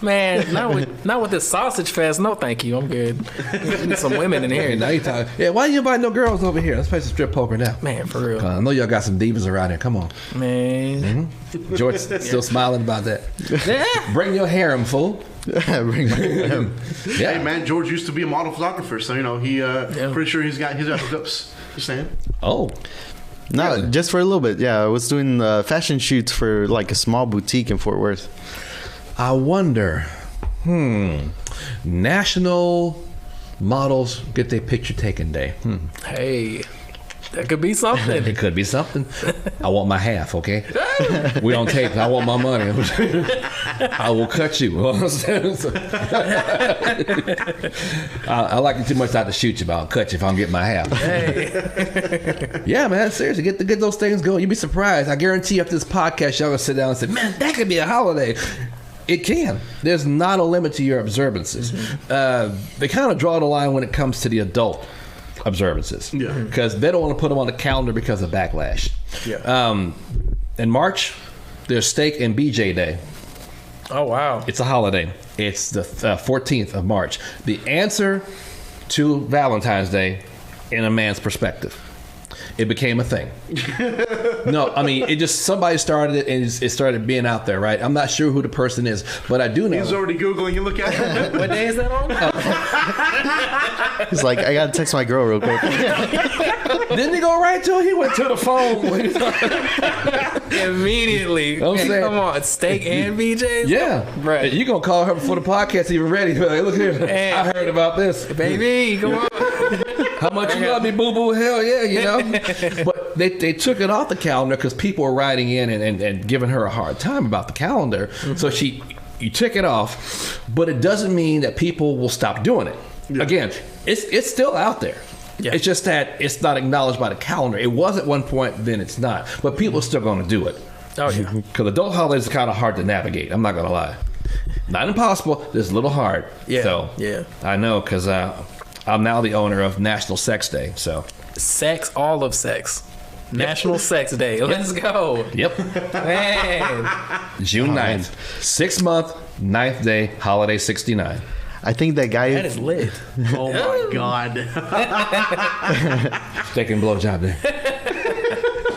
Man, not with this sausage fest. No, thank you. I'm good. We need some women in Hey, here. now you talking. Yeah, why you invite no girls over here? Let's play some strip poker now. Man, for real. I know y'all got some divas around here. Come on. Man. George still smiling about that. Yeah. Bring your harem, fool. Bring my- Hey man, George used to be a model photographer, so you know he pretty sure he's got hookups. Just saying. Oh. No, just for a little bit. Yeah, I was doing fashion shoots for like a small boutique in Fort Worth. I wonder. National Models Get Their Picture Taken Day. Hey. That could be something. It could be something. I want my half, okay? We on tape. I want my money. I will cut you. I like you too much not to shoot you, but I'll cut you if I don't get my half. Hey. Yeah, man, seriously, get those things going. You'd be surprised. I guarantee you after this podcast, y'all gonna sit down and say, man, that could be a holiday. It can. There's not a limit to your observances. They kind of draw the line when it comes to the adult observances. Yeah. Because they don't want to put them on the calendar because of backlash. Yeah. In March, there's Steak and BJ Day. Oh, wow. It's a holiday. It's the 14th of March. The answer to Valentine's Day in a man's perspective. It became a thing. No, I mean, it just, somebody started it and it started being out there, right? I'm not sure who the person is, but I do know. He's already Googling. You look at it. What day is that on? He's like, I gotta text my girl real quick. Didn't he go right to it? He went to the phone. Immediately. Come on, Steak and BJ's? Yeah. Right. You going to call her before the podcast even ready. Like, look here. Hey. I heard about this. Baby, come on. How much you love me, boo-boo? Hell yeah, you know. But they took it off the calendar because people were writing in and giving her a hard time about the calendar. Mm-hmm. So you took it off, but it doesn't mean that people will stop doing it. Yeah. Again, it's still out there. Yeah. It's just that it's not acknowledged by the calendar. It was at one point, then it's not. But people are still going to do it. Oh, yeah. Because adult holidays are kind of hard to navigate. I'm not going to lie. Not impossible, just a little hard. Yeah. So, yeah. I know because I'm now the owner of National Sex Day. So sex, all of sex. National Sex Day. Let's go. Yep. Man. June 9th. 6th month, 9th day, holiday 69. I think that guy... That is lit. Oh, my God. Steak and blowjob day.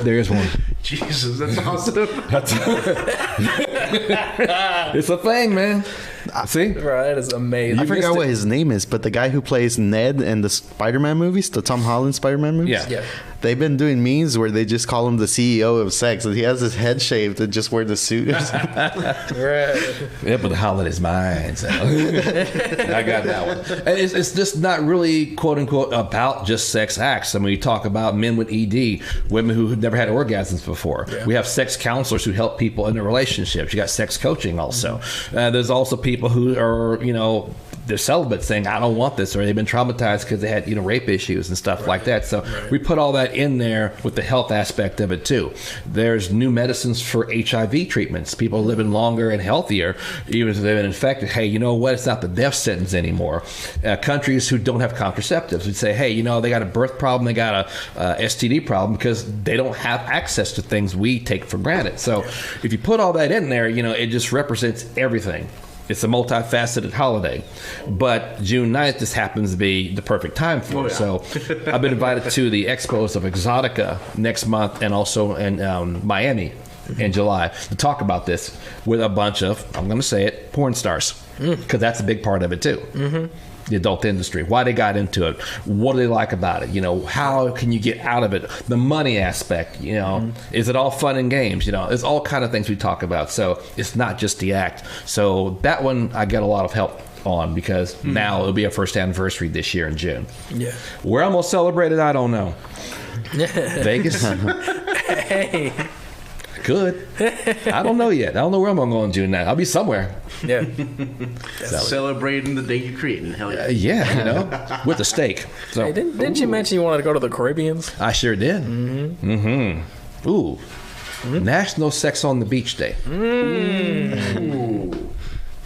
There is one. Jesus, that's awesome. It's a thing, man. See? Bro, that is amazing. I forgot what his name is, but the guy who plays Ned in the Spider-Man movies, the Tom Holland Spider-Man movies, yeah. They've been doing memes where they just call him the CEO of sex, and he has his head shaved and just wear the suit. Right. Yeah, but the holiday's mine. So. I got that one. And it's just not really, quote unquote, about just sex acts. I mean, we talk about men with ED, women who never had orgasms before. Yeah. We have sex counselors who help people in their relationships. You got sex coaching also. Mm-hmm. There's also people who are, they're celibate saying, I don't want this, or they've been traumatized because they had, rape issues and stuff like that. So we put all that in there with the health aspect of it too. There's new medicines for HIV treatments. People are living longer and healthier, even if they've been infected. Hey, you know what? It's not the death sentence anymore. Countries who don't have contraceptives would say, hey, they got a birth problem, they got a STD problem because they don't have access to things we take for granted. So if you put all that in there, it just represents everything. It's a multifaceted holiday. But June 9th just happens to be the perfect time for it. So I've been invited to the expos of Exotica next month and also in Miami in July to talk about this with a bunch of, I'm going to say it, porn stars. Because that's a big part of it too. Mm-hmm. The adult industry, why they got into it, what do they like about it, how can you get out of it, the money aspect, is it all fun and games, there's all kind of things we talk about, so it's not just the act. So that one I get a lot of help on because now it'll be our first anniversary this year in June. Yeah. Where I'm gonna celebrate it, I don't know. Vegas? Hey. Could. I don't know yet. I don't know where I'm going to go in June 9th. I'll be somewhere. Yeah. Celebrating the day you're creating. Hell yeah. Yeah, with a steak. So, hey, didn't you mention you wanted to go to the Caribbeans? I sure did. Mm-hmm. Ooh. Mm-hmm. National Sex on the Beach Day. Ooh.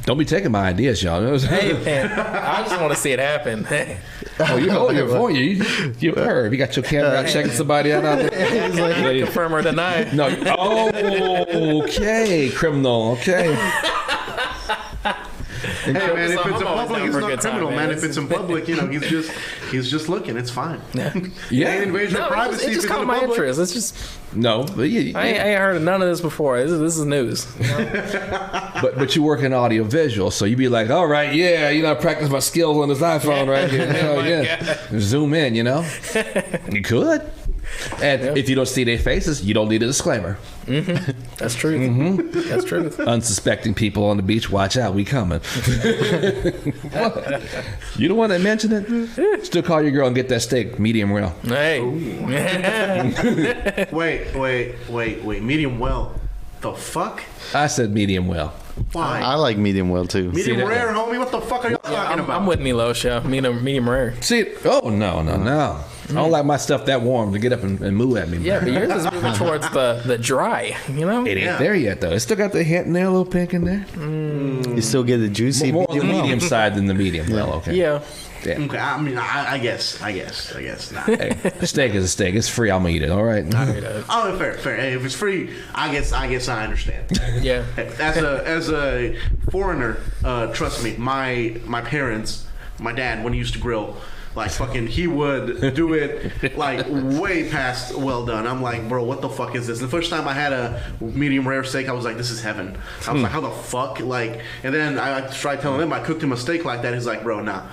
Don't be taking my ideas, y'all. Hey, man. I just want to see it happen. Oh, you're for you. You heard. You got your camera out checking somebody out there. He's like, confirm or deny. No. Oh, okay. Criminal. Okay. Hey man, if it's in public, it's not criminal, man. If it's in public, he's just looking. It's fine. Yeah. Invasion of privacy. It just caught my interest. It's just no. But I ain't heard of none of this before. This is news. But you work in audio visual, so you be like, all right, yeah, I practice my skills on this iPhone right here. Yeah. Zoom in, You could. And if you don't see their faces, you don't need a disclaimer. That's true. That's true. Unsuspecting people on the beach, watch out, we coming. You don't want to mention it? Still call your girl and get that steak medium well. Hey. Wait. Medium well. The fuck? I said medium well. Why? I like medium well too. Medium rare, homie. What the fuck are you talking about? I'm with Milos, yeah. Medium rare. See, oh, no. I don't like my stuff that warm to get up and move at me. Yeah, but yours is moving towards the dry, you know? It ain't there yet, though. It's still got the hint in there, a little pink in there. You still get the juicy More on the medium well. medium side than the medium well, okay. Yeah. Okay, I mean, I guess. Nah. Hey, a steak is a steak. It's free. I'm gonna eat it. All right. Oh, fair. Hey, if it's free, I guess I understand. Yeah. As a foreigner, trust me, my parents, my dad, when he used to grill, like fucking, he would do it like way past well done. I'm like, bro, what the fuck is this? The first time I had a medium rare steak, I was like, this is heaven. I was like, how the fuck? Like, and then I tried telling him I cooked him a steak like that. He's like, bro, nah.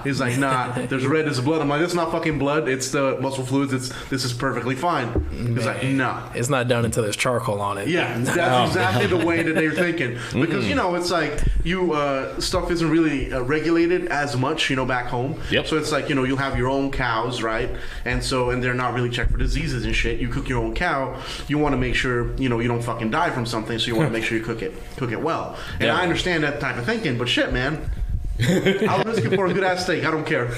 He's like, nah. There's red as blood. I'm like, it's not fucking blood. It's the muscle fluids. This is perfectly fine. He's like, nah. It's not done until there's charcoal on it. Yeah, that's exactly the way that they're thinking. Because, you know, it's like stuff isn't really regulated as much, you know, back home. Yep. So it's like, you know, you'll have your own cows, right? And they're not really checked for diseases and shit. You cook your own cow, you want to make sure, you know, you don't fucking die from something, so you want to make sure you cook it well. And I understand that type of thinking, but shit, man. I'll risk it for a good ass steak. I don't care.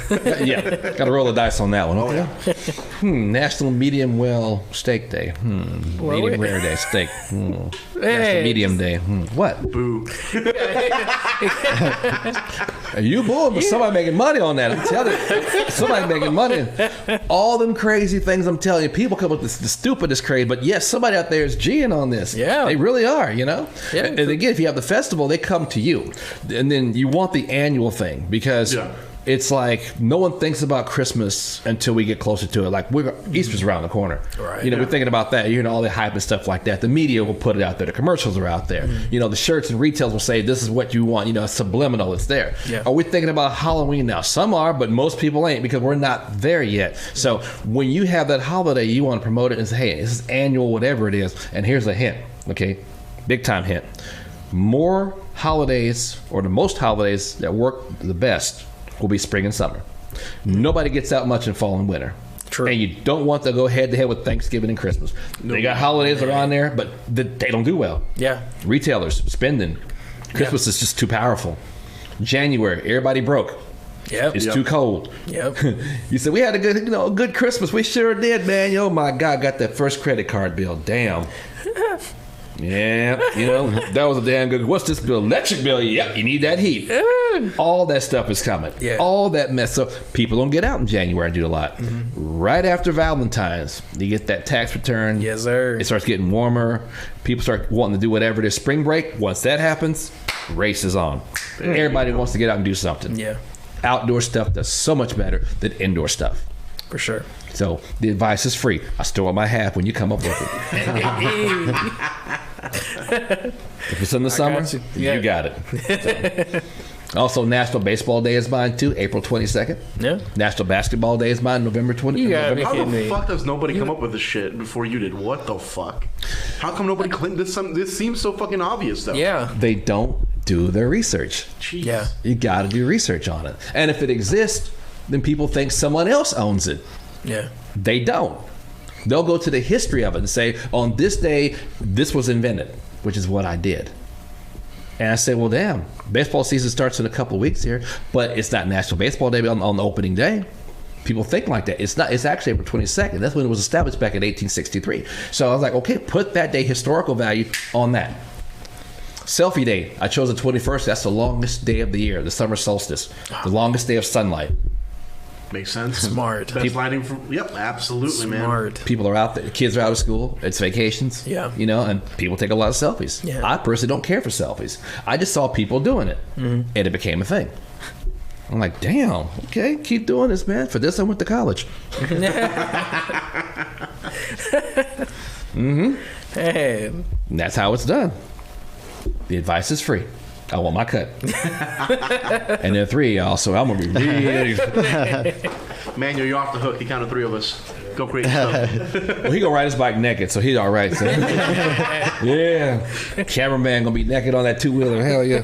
Yeah, gotta roll the dice on that one. Okay. National Medium Well Steak Day. Medium Rare Day Steak. National Medium Day. What? Boo. You bull, but somebody making money on that. I'm telling you, somebody making money. All them crazy things. I'm telling you, people come up with the stupidest crazy, but yes, somebody out there is G'ing on this. Yeah, they really are. You know. Yeah. And again, if you have the festival, they come to you, and then you want the annual thing because it's like no one thinks about Christmas until we get closer to it. Like Easter's around the corner, right? You know, we're thinking about that. You know, all the hype and stuff like that. The media will put it out there. The commercials are out there. You know, the shirts and retails will say this is what you want. You know, it's subliminal. It's there. Yeah. Are we thinking about Halloween now? Some are, but most people ain't because we're not there yet. So when you have that holiday, you want to promote it and say, hey, this is annual, whatever it is. And here's a hint. Okay, big time hint. More holidays, or the most holidays that work the best, will be spring and summer. Nobody gets out much in fall and winter. True. And you don't want to go head to head with Thanksgiving and Christmas. They got holidays around there, but they don't do well. Yeah. Retailers spending. Christmas is just too powerful. January, everybody broke. Yep. It's too cold. Yep. You said we had a good Christmas. We sure did, man. Oh my God, got that first credit card bill. Damn. Yeah, you know, that was a damn good. What's this bill? Electric bill. Yep, you need that heat. All that stuff is coming. Yeah. All that mess. So people don't get out in January and do a lot. Right after Valentine's, you get that tax return. Yes, sir. It starts getting warmer. People start wanting to do whatever it is. Spring break. Once that happens, race is on. Everybody wants to get out and do something. Yeah. Outdoor stuff does so much better than indoor stuff. For sure. So the advice is free. I still want my half when you come up with it. If it's in the summer, you got it. So. Also, National Baseball Day is mine too, April 22nd. Yeah. National Basketball Day is mine, November 20th. You gotta be How kidding the me. fuck does nobody come up with this shit before you did? What the fuck? How come nobody claimed this? This seems so fucking obvious, though. Yeah. They don't do their research. Jeez. Yeah. You got to do research on it. And if it exists, then people think someone else owns it. Yeah. They don't. They'll go to the history of it and say, on this day, this was invented, which is what I did. And I said, well, damn, baseball season starts in a couple of weeks here, but it's not National Baseball Day on the opening day. People think like that. It's not. It's actually April 22nd. That's when it was established back in 1863. So I was like, okay, put that day historical value on that. Selfie day. I chose the 21st. That's the longest day of the year, the summer solstice, the longest day of sunlight. Makes sense. Smart. Best lighting for, yep, absolutely, man. Smart. People are out there. Kids are out of school. It's vacations. Yeah. You know, and people take a lot of selfies. Yeah. I personally don't care for selfies. I just saw people doing it, and it became a thing. I'm like, damn, okay, keep doing this, man. For this, I went to college. Hey. And that's how it's done. The advice is free. I want my cut. And then 3, also, I'm going to be really... Man, you're off the hook. The count of 3 of us. Go create stuff. Well, he gonna ride his bike naked, so he's all right. So. Yeah, cameraman gonna be naked on that 2-wheeler. Hell yeah.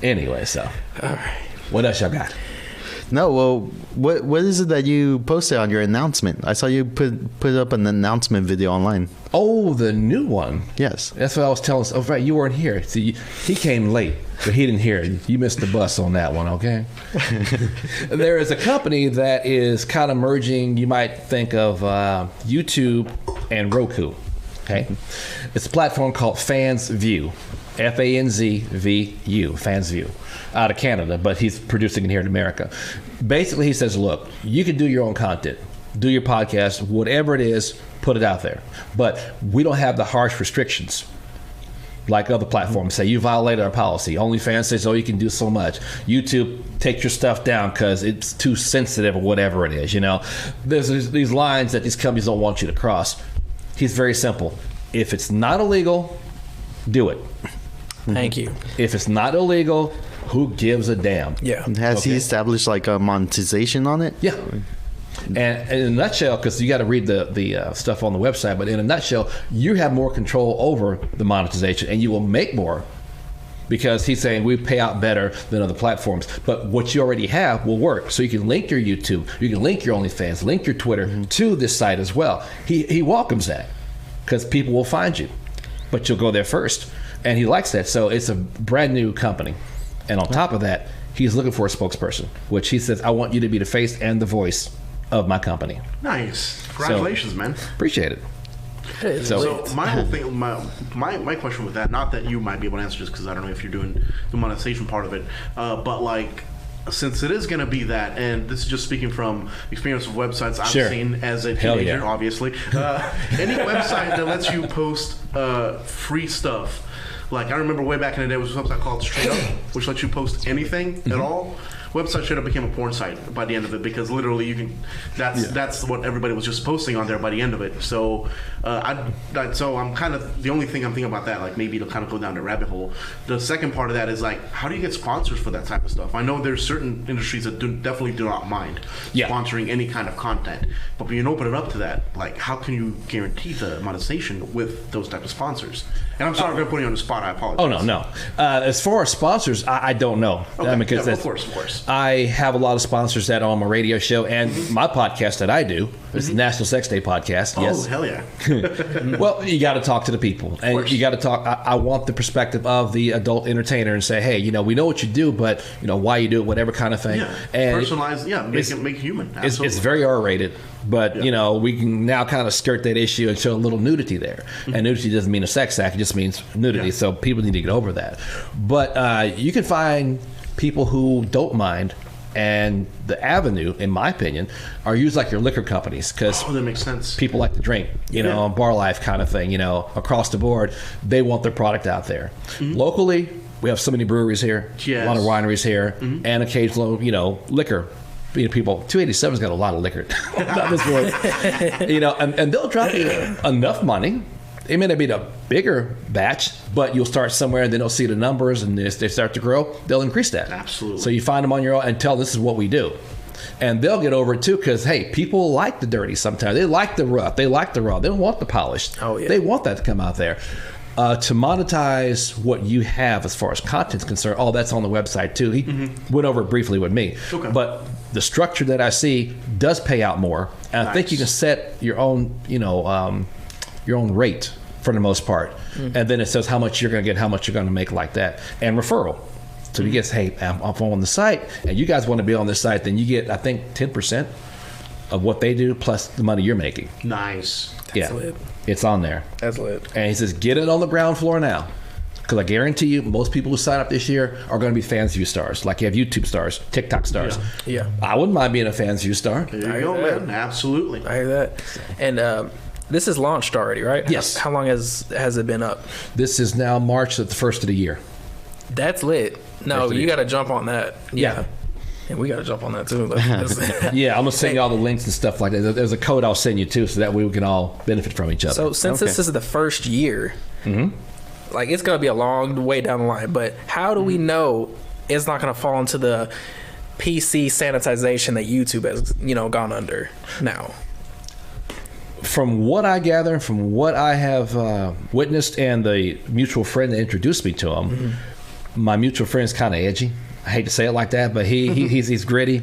Anyway, so All right. what else y'all got? No, well, what is it that you posted on your announcement? I saw you put up an announcement video online. Oh, the new one. Yes. That's what I was telling. Oh, right, you weren't here. See, he came late, but he didn't hear it. You missed the bus on that one, okay? There is a company that is kind of merging. You might think of YouTube and Roku. Okay, it's a platform called Fans View, FANZVU, Fans View, out of Canada, but he's producing it here in America. Basically, he says, look, you can do your own content, do your podcast, whatever it is, put it out there. But we don't have the harsh restrictions like other platforms say. You violated our policy. OnlyFans says, oh, you can do so much. YouTube, take your stuff down because it's too sensitive or whatever it is. You know, there's these lines that these companies don't want you to cross. He's very simple. If it's not illegal, do it. Thank you. If it's not illegal, who gives a damn? Yeah. Has he established like a monetization on it? Yeah. And in a nutshell, because you got to read the stuff on the website, but in a nutshell, you have more control over the monetization and you will make more because he's saying we pay out better than other platforms. But what you already have will work. So you can link your YouTube, you can link your OnlyFans, link your Twitter to this site as well. He welcomes that because people will find you, but you'll go there first. And he likes that. So it's a brand new company. And on top of that, he's looking for a spokesperson, which he says, I want you to be the face and the voice of my company. Nice. Congratulations, man. Appreciate it. So my whole thing, my question with that, not that you might be able to answer this because I don't know if you're doing the monetization part of it, but like, since it is going to be that, and this is just speaking from experience of websites I've seen as a teenager, obviously, any website that lets you post free stuff. Like, I remember way back in the day, there was a website called Straight Up, which lets you post anything at all. Website Straight Up became a porn site by the end of it because literally you can. That's what everybody was just posting on there by the end of it. So, so I'm kind of the only thing I'm thinking about that. Like maybe to kind of go down the rabbit hole. The second part of that is like, how do you get sponsors for that type of stuff? I know there's certain industries that definitely do not mind sponsoring any kind of content, but when you open it up to that, like how can you guarantee the monetization with those type of sponsors? And I'm sorry I'm going to put you on the spot. I apologize. Oh, no. As far as sponsors, I don't know. Okay. I mean, of course. I have a lot of sponsors that are on my radio show and my podcast that I do. It's the National Sex Day podcast. Oh, hell yeah. Well, you got to talk to the people. And you got to talk. I want the perspective of the adult entertainer and say, hey, we know what you do, but, why you do it, whatever kind of thing. Yeah. And personalized, make it human. Absolutely. It's very R-rated. But, we can now kind of skirt that issue and show a little nudity there. And nudity doesn't mean a sex act. It just means nudity. So people need to get over that. But you can find people who don't mind. And the avenue, in my opinion, are used like your liquor companies because that makes sense. People like to drink, bar life kind of thing, across the board. They want their product out there. Locally, we have so many breweries here, a lot of wineries here, and occasional, liquor. People, 287's got a lot of liquor. Not this world. And they'll drop you enough money. It may not be the bigger batch, but you'll start somewhere and then they'll see the numbers and as they start to grow, they'll increase that. Absolutely. So you find them on your own and tell them this is what we do. And they'll get over it too because, hey, people like the dirty sometimes. They like the rough. They like the raw. They don't want the polished. Oh, yeah. They want that to come out there. To monetize what you have as far as content's concerned, that's on the website too. He went over it briefly with me. Okay. But the structure that I see does pay out more. And I think you can set your own, your own rate for the most part. And then it says how much you're going to get, how much you're going to make like that. And referral. So you get, hey, I'm on the site and you guys want to be on this site, then you get, I think, 10% of what they do plus the money you're making. Nice. That's lit. It's on there. That's lit. And he says, get it on the ground floor now. Because I guarantee you, most people who sign up this year are going to be FansView stars. Like you have YouTube stars, TikTok stars. Yeah. I wouldn't mind being a FansView star. There you go, man. Absolutely. I hear that. And this is launched already, right? Yes. How long has it been up? This is now March of the first of the year. That's lit. No, you got to jump on that. Yeah. And we got to jump on that too. Yeah, I'm going to send you all the links and stuff like that. There's a code I'll send you too, so that way we can all benefit from each other. So since this is the first year, like it's going to be a long way down the line, but how do we know it's not going to fall into the PC sanitization that YouTube has, gone under now? From what I gather, and from what I have witnessed, and the mutual friend that introduced me to him, my mutual friend's kind of edgy. I hate to say it like that, but he's gritty.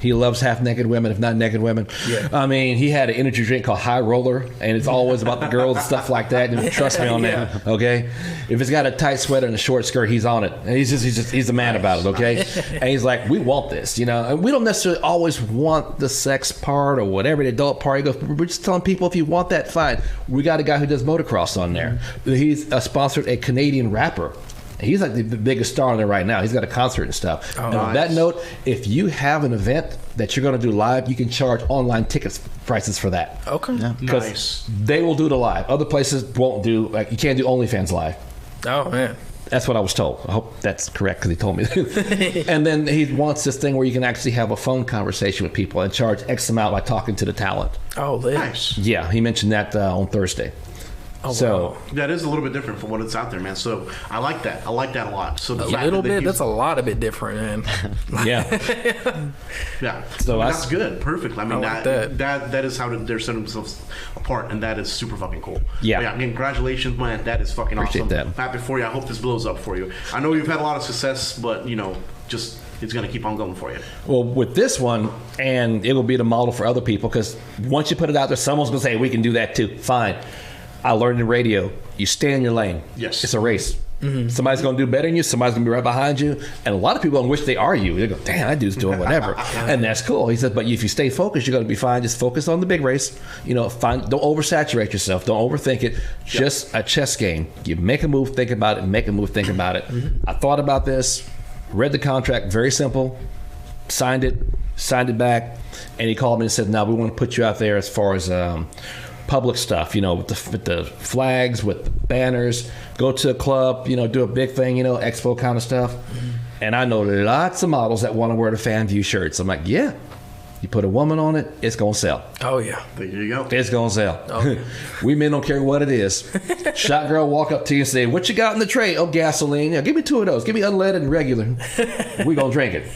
He loves half-naked women, if not naked women. Yeah. I mean, he had an energy drink called High Roller, and it's always about the girls and stuff like that. And trust me on that, okay? If it's got a tight sweater and a short skirt, he's on it. And he's a man about it, okay? And he's like, we want this, And we don't necessarily always want the sex part or whatever, the adult part. He goes, we're just telling people, if you want that, fine. We got a guy who does motocross on there. He's sponsored a Canadian rapper. He's like the biggest star on there right now. He's got a concert and stuff. Oh, and on that note, if you have an event that you're going to do live, you can charge online tickets prices for that. Okay. Yeah. Nice. They will do the live. Other places won't do, like, you can't do OnlyFans live. Oh, man. That's what I was told. I hope that's correct because he told me. And then he wants this thing where you can actually have a phone conversation with people and charge X amount by talking to the talent. Oh, lit. Nice. Yeah, he mentioned that on Thursday. Oh, So wow. That is a little bit different from what it's out there, man. So I like that. I like that a lot. So the A fact little that bit. he's- That's a lot of it different, man. yeah, Yeah. So that's good. Perfect. I mean, I like that is how they're setting themselves apart, and that is super fucking cool. Yeah. But yeah. Again, congratulations, man. That is fucking Appreciate awesome. that. I'm happy for you. I hope this blows up for you. I know you've had a lot of success, but just it's gonna keep on going for you. well, with this one, and it will be the model for other people because once you put it out there, someone's gonna say, "We can do that too." Fine. I learned in radio, you stay in your lane. Yes. It's a race. Somebody's going to do better than you. Somebody's going to be right behind you. And a lot of people don't wish they are you. They go, damn, that dude's doing whatever. And that's cool. He said, but if you stay focused, you're going to be fine. Just focus on the big race. Don't oversaturate yourself. Don't overthink it. Just a chess game. You make a move, think about it. Make a move, think about it. I thought about this, read the contract, very simple, signed it back. And he called me and said, no, we want to put you out there as far as public stuff, with the flags, with the banners, go to a club, do a big thing, expo kind of stuff. And I know lots of models that want to wear the fan view shirts. I'm like, yeah, you put a woman on it, it's going to sell. Oh, yeah. There you go. It's going to sell. Oh. We men don't care what it is. Shot girl walk up to you and say, what you got in the tray? Oh, gasoline. Yeah, give me 2 of those. Give me unleaded and regular. We going to drink it.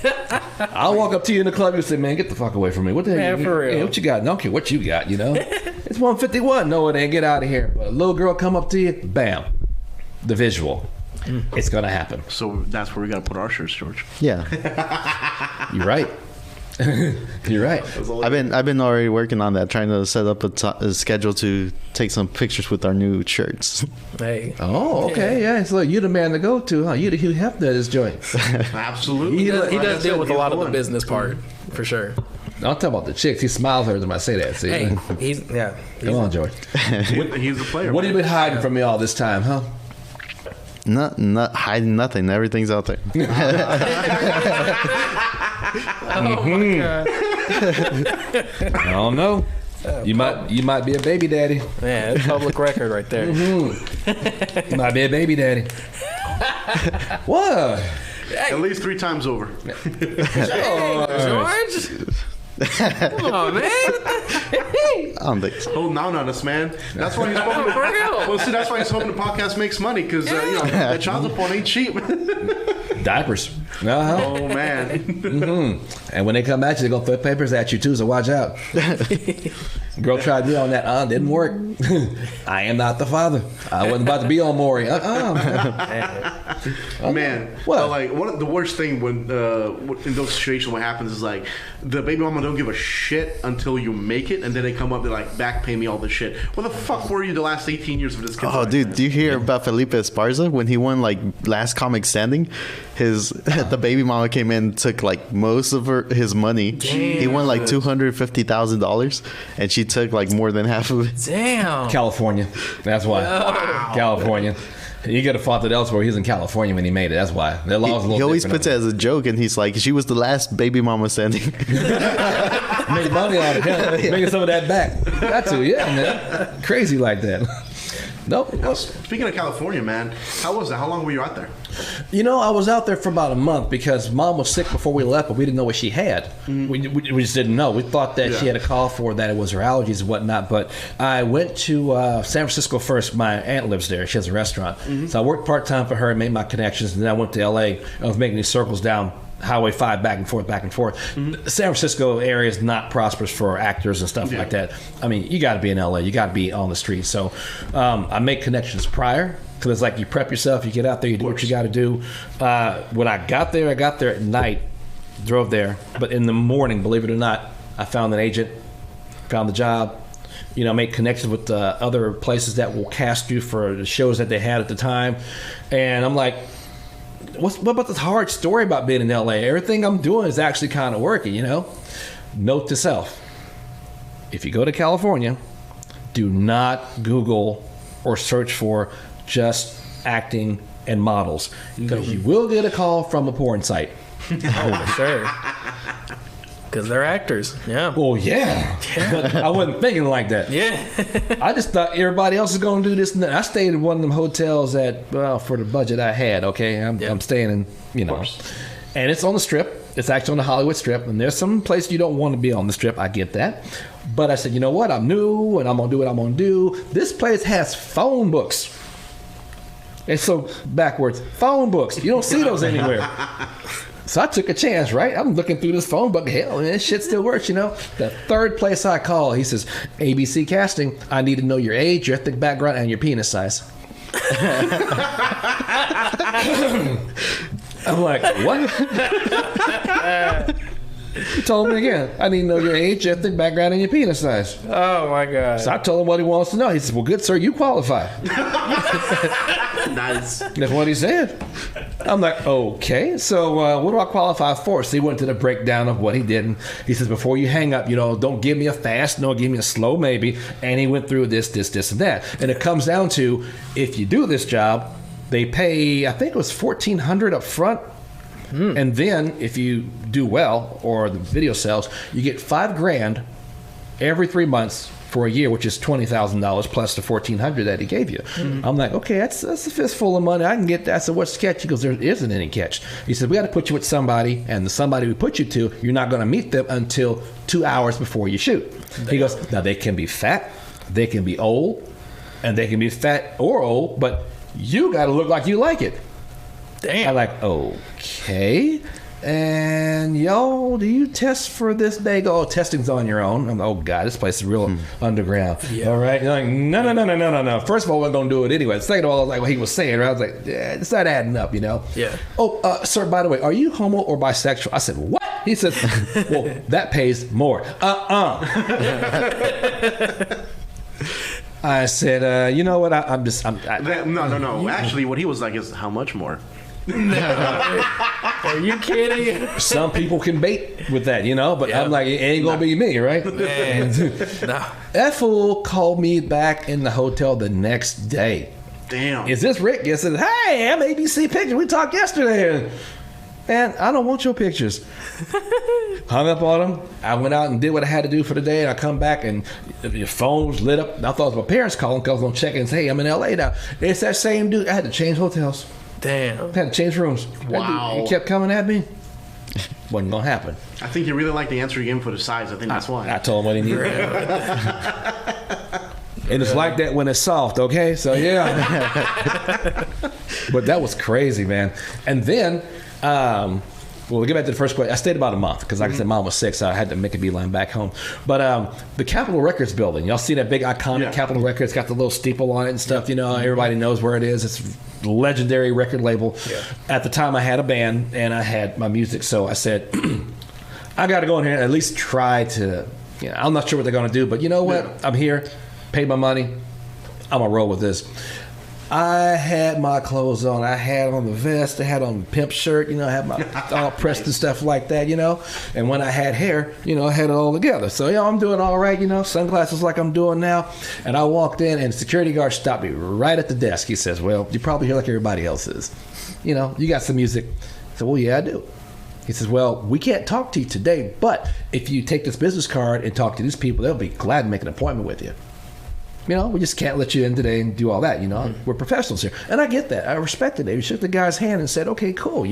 I'll walk up to you in the club and say, man, get the fuck away from me. What the hell? Man, for real. Yeah, what you got? I don't care what you got, It's 151. No, it ain't. Get out of here. But a little girl come up to you, bam. The visual. It's going to happen. So that's where we got to put our shirts, George. Yeah. You're right. You're right. I've been already working on that, trying to set up a schedule to take some pictures with our new shirts. Hey. Oh, okay. Yeah. So you're the man to go to, huh? You're the Hugh Hefner of this joint. Absolutely. He Like I does deal said, with a he's lot the of the one. business part, for sure. I'll talk about the chicks. He smiles every time I say that. See? Hey, he's Come on, Joey. He's the player. What have you been hiding from me all this time, huh? Not hiding nothing. Everything's out there. Oh, my God. I don't know. You might be a baby daddy. Man, that's public record right there. You might be a baby daddy. What? At least 3 times over. George? Come on, man. I don't think so. Holding out on us, man. That's why he's hoping. For real. Well, see, that's why he's hoping the podcast makes money because that child support ain't cheap. Diapers. Uh-huh. Oh man. And when they come at you, they're going to throw papers at you, too, so watch out. Girl tried me on that. Didn't work. I am not the father. I wasn't about to be on Maury. Man, What? but like one of the worst thing when in those situations, what happens is like the baby mama don't give a shit until you make it, and then they come up, they're like, back pay me all this shit. Where the fuck were you the last 18 years of this kid's Oh, life, dude, man? do you hear about Felipe Esparza when he won like last comic standing? The baby mama came in and took like most of his money. He won like $250,000, and she took like more than half of it. Damn. California. That's why. California. He could have fought it elsewhere. He was in California when he made it. That's why. Their law was a little He always different puts it as a joke, and he's like, she was the last baby mama standing. Make money on it. Yeah. Making some of that back. Got to, yeah, man. Crazy like that. Nope. Speaking of California, man, how was that? How long were you out there? I was out there for about a month because Mom was sick before we left, but we didn't know what she had. We just didn't know. We thought that she had a call for that it was her allergies and whatnot. But I went to San Francisco first. My aunt lives there. She has a restaurant. So I worked part-time for her and made my connections. And then I went to L.A. I was making these circles down Highway 5 back and forth, back and forth. The San Francisco area is not prosperous for actors and stuff like that. I mean, you got to be in LA. You got to be on the street. So I make connections prior. Because it's like you prep yourself, you get out there, you do what you got to do. When I got there at night, drove there. But in the morning, believe it or not, I found an agent, found the job, made connections with other places that will cast you for the shows that they had at the time. And I'm like, what about this hard story about being in LA? Everything I'm doing is actually kind of working, Note to self. If you go to California, do not Google or search for just acting and models. Because you will get a call from a porn site. Oh, sure. Because they're actors. Yeah. Well, yeah. But I wasn't thinking like that. Yeah. I just thought everybody else is going to do this. And I stayed in one of them hotels for the budget I had, okay? I'm staying in, And it's on the Strip. It's actually on the Hollywood Strip. And there's some places you don't want to be on the Strip. I get that. But I said, you know what? I'm new, and I'm going to do what I'm going to do. This place has phone books. And so, backwards, phone books. You don't see those anywhere. So I took a chance, right? I'm looking through this phone book. Hell, man, this shit still works, The third place I call, he says, ABC Casting, I need to know your age, your ethnic background, and your penis size. I'm like, what? He told me again, I need to know your age, your ethnic background, and your penis size. Oh, my God. So I told him what he wants to know. He says, well, good, sir, you qualify. Nice. That's what he said. I'm like, okay, so what do I qualify for? So he went to the breakdown of what he did. And he says, before you hang up, don't give me a fast, no, give me a slow maybe. And he went through this, and that. And it comes down to, if you do this job, they pay, I think it was $1,400 up front. And then if you do well, or the video sells, you get $5,000 every 3 months for a year, which is $20,000 plus the $1,400 that he gave you. I'm like, okay, that's a fistful of money. I can get that. So what's the catch? He goes, there isn't any catch. He said, we got to put you with somebody, and the somebody we put you to, you're not going to meet them until 2 hours before you shoot. He goes, now they can be fat, they can be old, and they can be fat or old, but you got to look like you like it. Damn. I'm like, okay. And do you test for this? They go, testing's on your own. I'm like, oh God, this place is real underground. Yeah. All right. You're like, no. First of all, we're going to do it anyway. Second of all, like what he was saying, right? I was like, yeah, it's not adding up, Yeah. Oh, sir, by the way, are you homo or bisexual? I said, what? He said, well, that pays more. I said, you know what? No. Actually, what he was like is, how much more? Are you kidding? Some people can bait with that, but I'm like, it ain't gonna be me, right? That fool called me back in the hotel the next day. Damn. Is this Rick? I said, hey, I'm ABC Pictures. We talked yesterday. Man, I don't want your pictures. Hung up on him. I went out and did what I had to do for the day, and I come back and your phone was lit up. I thought it was my parents calling because I was gonna check in and say, hey, I'm in LA now. It's that same dude. I had to change hotels. Damn. I had to change rooms. Wow. He kept coming at me. Wasn't gonna happen. I think he really liked the answer you gave him for the size. I think that's why. I told him what he needed. And it's like that when it's soft, okay? So yeah. But that was crazy, man. And then we'll get back to the first question. I stayed about a month because, like I said, Mom was sick, so I had to make a beeline back home. But the Capitol Records building, y'all see that big iconic Capitol Records, got the little steeple on it and stuff. Everybody knows where it is. It's a legendary record label. Yeah. At the time, I had a band and I had my music, so I said, I got to go in here and at least try to. I'm not sure what they're going to do, but you know what? Yeah. I'm here, paid my money. I'm gonna roll with this. I had my clothes on. I had on the vest. I had on the pimp shirt. I had my all pressed and stuff like that, And when I had hair, I had it all together. So, I'm doing all right, sunglasses like I'm doing now. And I walked in, and the security guard stopped me right at the desk. He says, well, you probably hear like everybody else is. You got some music. I said, well, yeah, I do. He says, well, we can't talk to you today, but if you take this business card and talk to these people, they'll be glad to make an appointment with you. We just can't let you in today and do all that, We're professionals here. And I get that. I respected it. He shook the guy's hand and said, okay, cool,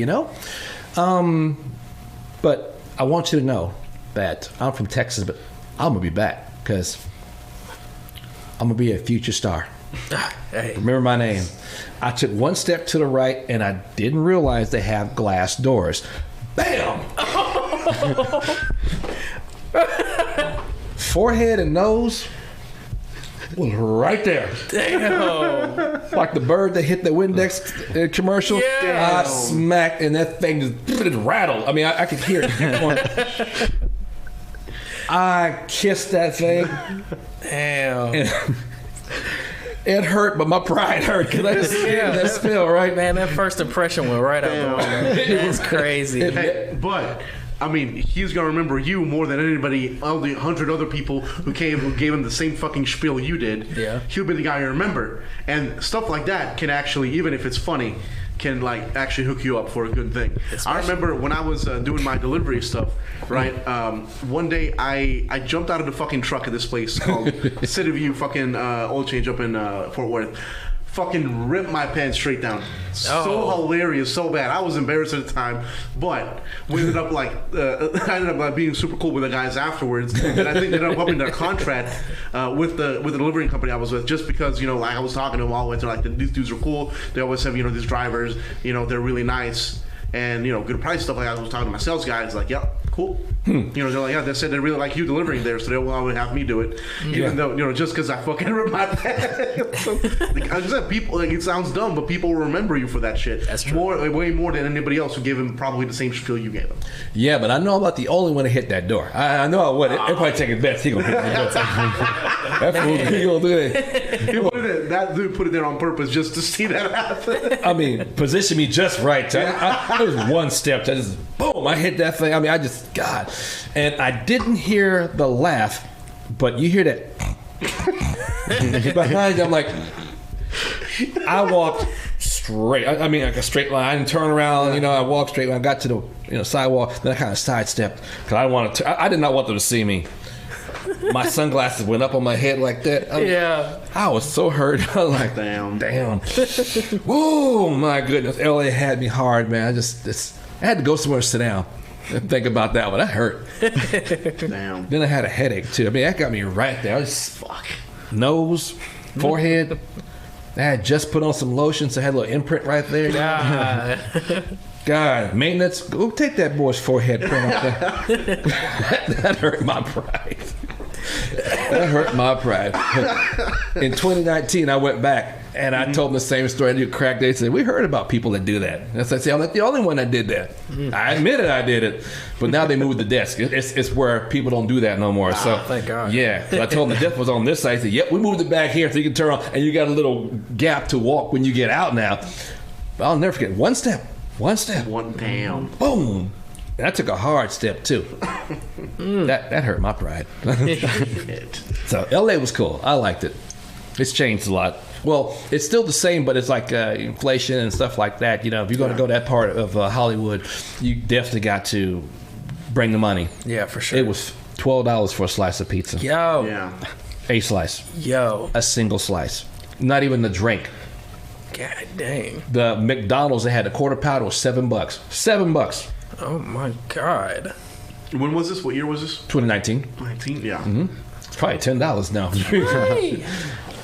But I want you to know that I'm from Texas, but I'm going to be back because I'm going to be a future star. Hey. Remember my name. I took one step to the right, and I didn't realize they have glass doors. Bam! Forehead and nose was right there. Damn. Like the bird that hit the Windex commercial. Yeah. I smacked, and that thing just rattled. I mean, I could hear it. I kissed that thing. Damn. And it hurt, but my pride hurt because I just that spill, right? Man, that first impression went right out the window. That's crazy. Hey, but I mean, he's gonna remember you more than anybody, all the 100 other people who gave him the same fucking spiel you did. Yeah. He'll be the guy you remember, and stuff like that can actually, even if it's funny, can like actually hook you up for a good thing. I remember when I was doing my delivery stuff, right? One day I jumped out of the fucking truck at this place called City View fucking oil change up in Fort Worth. Fucking ripped my pants straight down. So hilarious, so bad. I was embarrassed at the time, but we ended up like I ended up like being super cool with the guys afterwards, and I think they ended up upping their contract with the delivering company I was with, just because like I was talking to them all the way through, like these dudes are cool. They always have these drivers, they're really nice and good price stuff like that. I was talking to my sales guys like, yep. Cool. They're like, yeah, they said they really like you delivering there, so they will have me do it. Even though, just because I fucking ripped my pants. So, like I said, people, like, it sounds dumb, but people will remember you for that shit. That's true. Way more than anybody else who gave him probably the same spiel you gave him. Yeah, but I know about the only one to hit that door. I know I would. Everybody taking bets. He gonna hit that door. That fool, he gonna do it. That dude put it there on purpose just to see that happen. I mean, position me just right. There was one step that just boom, I hit that thing. I mean, God. And I didn't hear the laugh, but you hear that behind you. I'm like, I walked straight. I mean, like a straight line. I didn't turn around. I walked straight. When I got to the sidewalk, then I kind of sidestepped because I did not want them to see me. My sunglasses went up on my head like that. I was so hurt. I was like, damn. Oh my goodness, LA had me hard, man. I had to go somewhere to sit down and think about that one. That hurt. Damn. Then I had a headache too. I mean, that got me right there. I was nose, forehead. I had just put on some lotion, so I had a little imprint right there. God, maintenance. Go take that boy's forehead print off there. That hurt my pride. That hurt my pride. In 2019, I went back and I told them the same story. I did crack. They said, we heard about people that do that. And so I said, I'm not the only one that did that. I admitted I did it. But now they moved the desk. It's where people don't do that no more. So thank God. Yeah. So I told them the desk was on this side. I said, yep, we moved it back here so you can turn on. And you got a little gap to walk when you get out now. But I'll never forget. One step. One down. Boom. And I took a hard step too. That hurt my pride. So LA was cool. I liked it. It's changed a lot. Well, it's still the same, but it's like inflation and stuff like that. If you're going to go that part of Hollywood, you definitely got to bring the money. Yeah, for sure. It was $12 for a slice of pizza. Yo. Yeah. A slice. Yo. A single slice. Not even the drink. God dang. The McDonald's, they had a quarter pounder was $7. $7. Oh my God. When was this? What year was this? 2019. 19. Yeah. It's probably $10 now. Hey.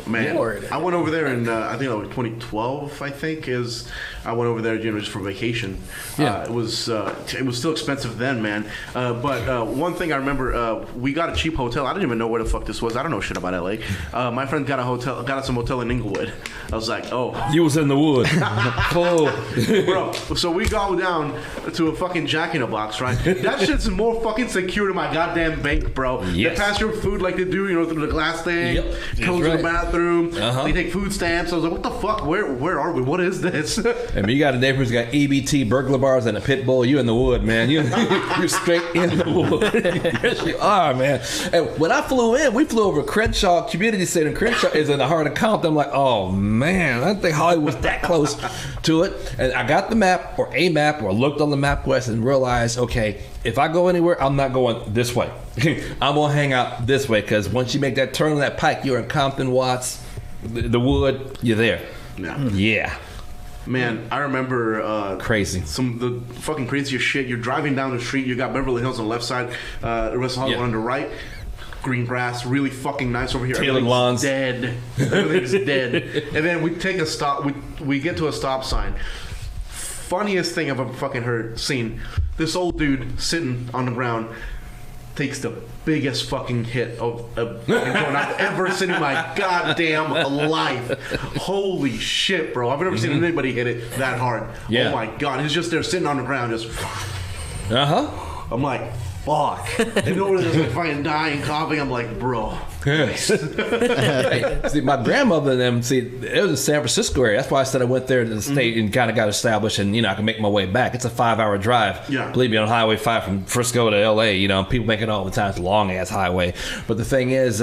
Man, Lord. I went over there in I think like 2012. I think I went over there just for vacation. Yeah. It was still expensive then, man. But one thing I remember, we got a cheap hotel. I didn't even know where the fuck this was. I don't know shit about LA. My friend got us some hotel in Inglewood. I was like, oh, You was in the wood. bro. So we go down to a fucking Jack in the Box, right? That shit's more fucking secure than my goddamn bank, bro. Yes. They pass your food like they do, through the glass thing. Yep. Comes That's to right. the bathroom. Uh-huh. They take food stamps. I was like, what the fuck? Where are we? What is this? I mean, you got a neighbor who's got EBT, burglar bars, and a pit bull. You in the wood, man. You're straight in the wood. Yes, you are, man. And when I flew in, we flew over Crenshaw Community Center. Crenshaw is in the heart of Compton. I'm like, oh, man. I didn't think Hollywood was that close to it. And I got the map or a map or looked on the MapQuest and realized, okay, if I go anywhere, I'm not going this way. I'm going to hang out this way because once you make that turn on that pike, you're in Compton, Watts, the wood, you're there. Yeah. Man, I remember Crazy. some of the fucking craziest shit. You're driving down the street. You got Beverly Hills on the left side, the rest of Hollywood on the right. Green grass, really fucking nice over here. Tailored lawns. Dead. Everything's dead. And then we take a stop. We get to a stop sign. funniest thing I've ever fucking seen. This old dude sitting on the ground takes the biggest fucking hit of fucking joint I've ever seen in my goddamn life. Holy shit, bro. I've never seen anybody hit it that hard. Yeah. Oh my god. He's just there sitting on the ground just... I'm like, fuck. And over there just like fucking dying, coughing. I'm like, bro. Hey, see, my grandmother and them, it was in San Francisco area. That's why I said I went there to the state and kind of got established, and I can make my way back. It's a 5-hour drive. Yeah. Believe me, on Highway 5 from Frisco to LA, people make it all the time. It's a long ass highway. But the thing is,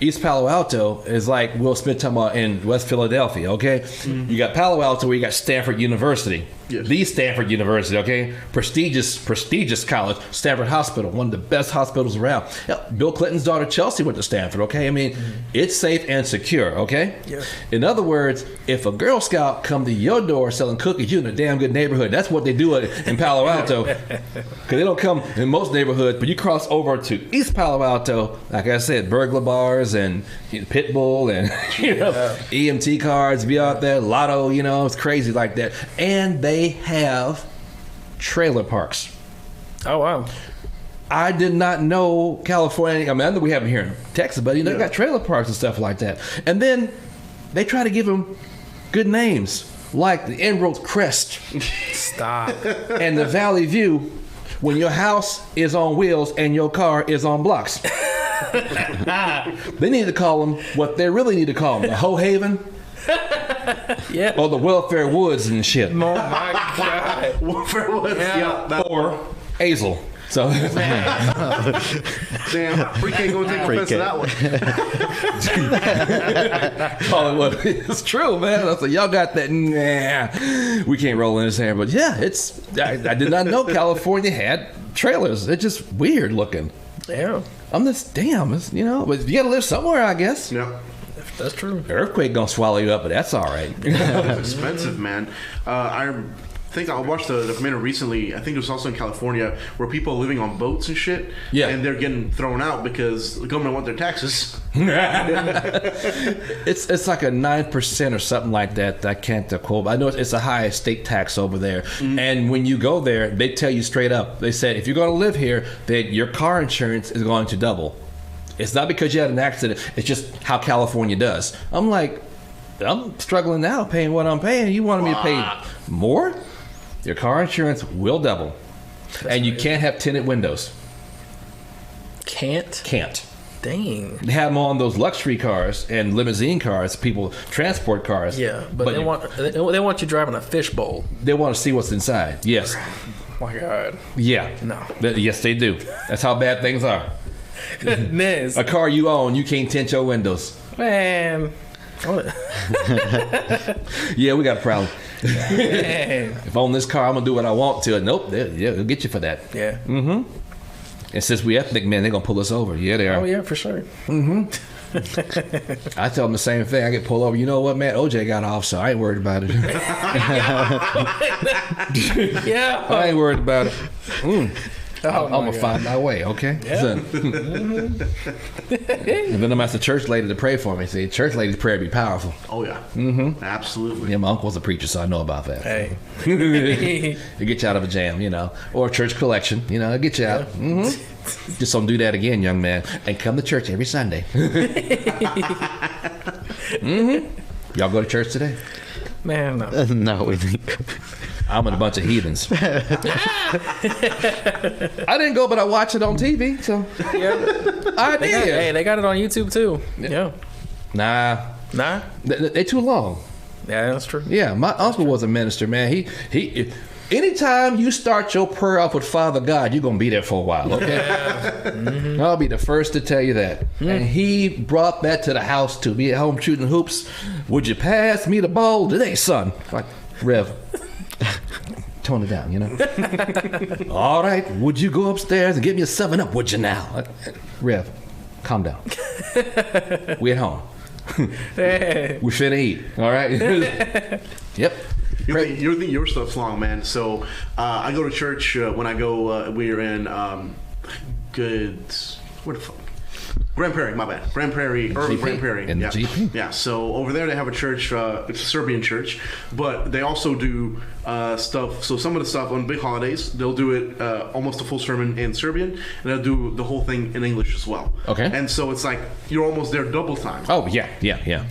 East Palo Alto is like Will Smith talking about in West Philadelphia, okay? You got Palo Alto where you got Stanford University. Yes. The Stanford University, okay? Prestigious college. Stanford Hospital, one of the best hospitals around. Hell, Bill Clinton's daughter Chelsea went to Stanford, okay? I mean, it's safe and secure, okay? Yeah. In other words, if a Girl Scout come to your door selling cookies, you're in a damn good neighborhood. That's what they do in Palo Alto. Because they don't come in most neighborhoods, but you cross over to East Palo Alto, like I said, burglar bars and Pitbull and EMT cards be out there, Lotto, it's crazy like that. And they have trailer parks. Oh, wow. I did not know California. I know we have them here in Texas, but they got trailer parks and stuff like that. And then they try to give them good names, like the Emerald Crest. Stop. And the Valley View, when your house is on wheels and your car is on blocks. They need to call them what they really need to call them: the Ho Haven. Yeah. Or the Welfare Woods and shit. Oh my god. Welfare Woods. Yeah. Or Hazel. So damn, Free can't go take offense to that one. Call it what it's true, man. I said, y'all got that. Nah, we can't roll in his hand. But yeah, I did not know California had trailers. It's just weird looking. Yeah. I'm just but you gotta live somewhere, I guess. Yeah. That's true. Earthquake gonna swallow you up, but that's all right. It's expensive, man. I think I watched the documentary recently. I think it was also in California where people are living on boats and shit. Yeah. And they're getting thrown out because the government want their taxes. It's like a 9% or something like that. I can't quote. I know it's a high estate tax over there. And when you go there, they tell you straight up. They said if you're going to live here, that your car insurance is going to double. It's not because you had an accident. It's just how California does. I'm like, I'm struggling now paying what I'm paying. You wanted me to pay more? Your car insurance will double. And you can't have tinted windows. Can't. Dang. They have them on those luxury cars and limousine cars, transport cars. Yeah, but they want you driving a fishbowl. They want to see what's inside. Yes. Oh my god. Yeah. No. Yes, they do. That's how bad things are. Goodness. A car you own, you can't tint your windows. Man. Yeah, we got a problem. Man. If I own this car, I'm gonna do what I want to. Nope, they'll get you for that. Yeah. And since we ethnic men, they're gonna pull us over. Yeah, they are. Oh yeah, for sure. I tell them the same thing. I get pulled over. You know what, man? OJ got off, so I ain't worried about it. Yeah. I ain't worried about it. I'm gonna God. find my way, okay? Yeah. And then I'm ask the church lady to pray for me. See, church lady's prayer be powerful. Oh yeah. Absolutely. Yeah, my uncle's a preacher, so I know about that. Hey. It gets you out of a jam, or a church collection, it gets you out. Just don't do that again, young man, and come to church every Sunday. Y'all go to church today? Man, no. No, we think. I'm in a bunch of heathens. I didn't go, but I watched it on TV, so Yeah. I did. They got it on YouTube too. Yeah. Nah, they too long. Yeah, that's true. Yeah, my uncle was a minister, man. He anytime you start your prayer off with Father God, you're gonna be there for a while, okay? I'll be the first to tell you that. And he brought that to the house to be at home shooting hoops. Would you pass me the ball today, son? Like, Rev, tone it down, All right, would you go upstairs and get me a 7-Up, would you now? Rev, calm down. We at home. We finna eat, all right? Yep. You think your stuff's long, man. So I go to church when I go. We're in where the fuck? Grand Prairie, my bad. Grand Prairie, Urban GP. Grand Prairie. In the yeah. GP. Yeah, so over there they have a church, it's a Serbian church, but they also do stuff. So some of the stuff on big holidays, they'll do it almost a full sermon in Serbian, and they'll do the whole thing in English as well. Okay. And so it's like you're almost there double time. Oh, yeah.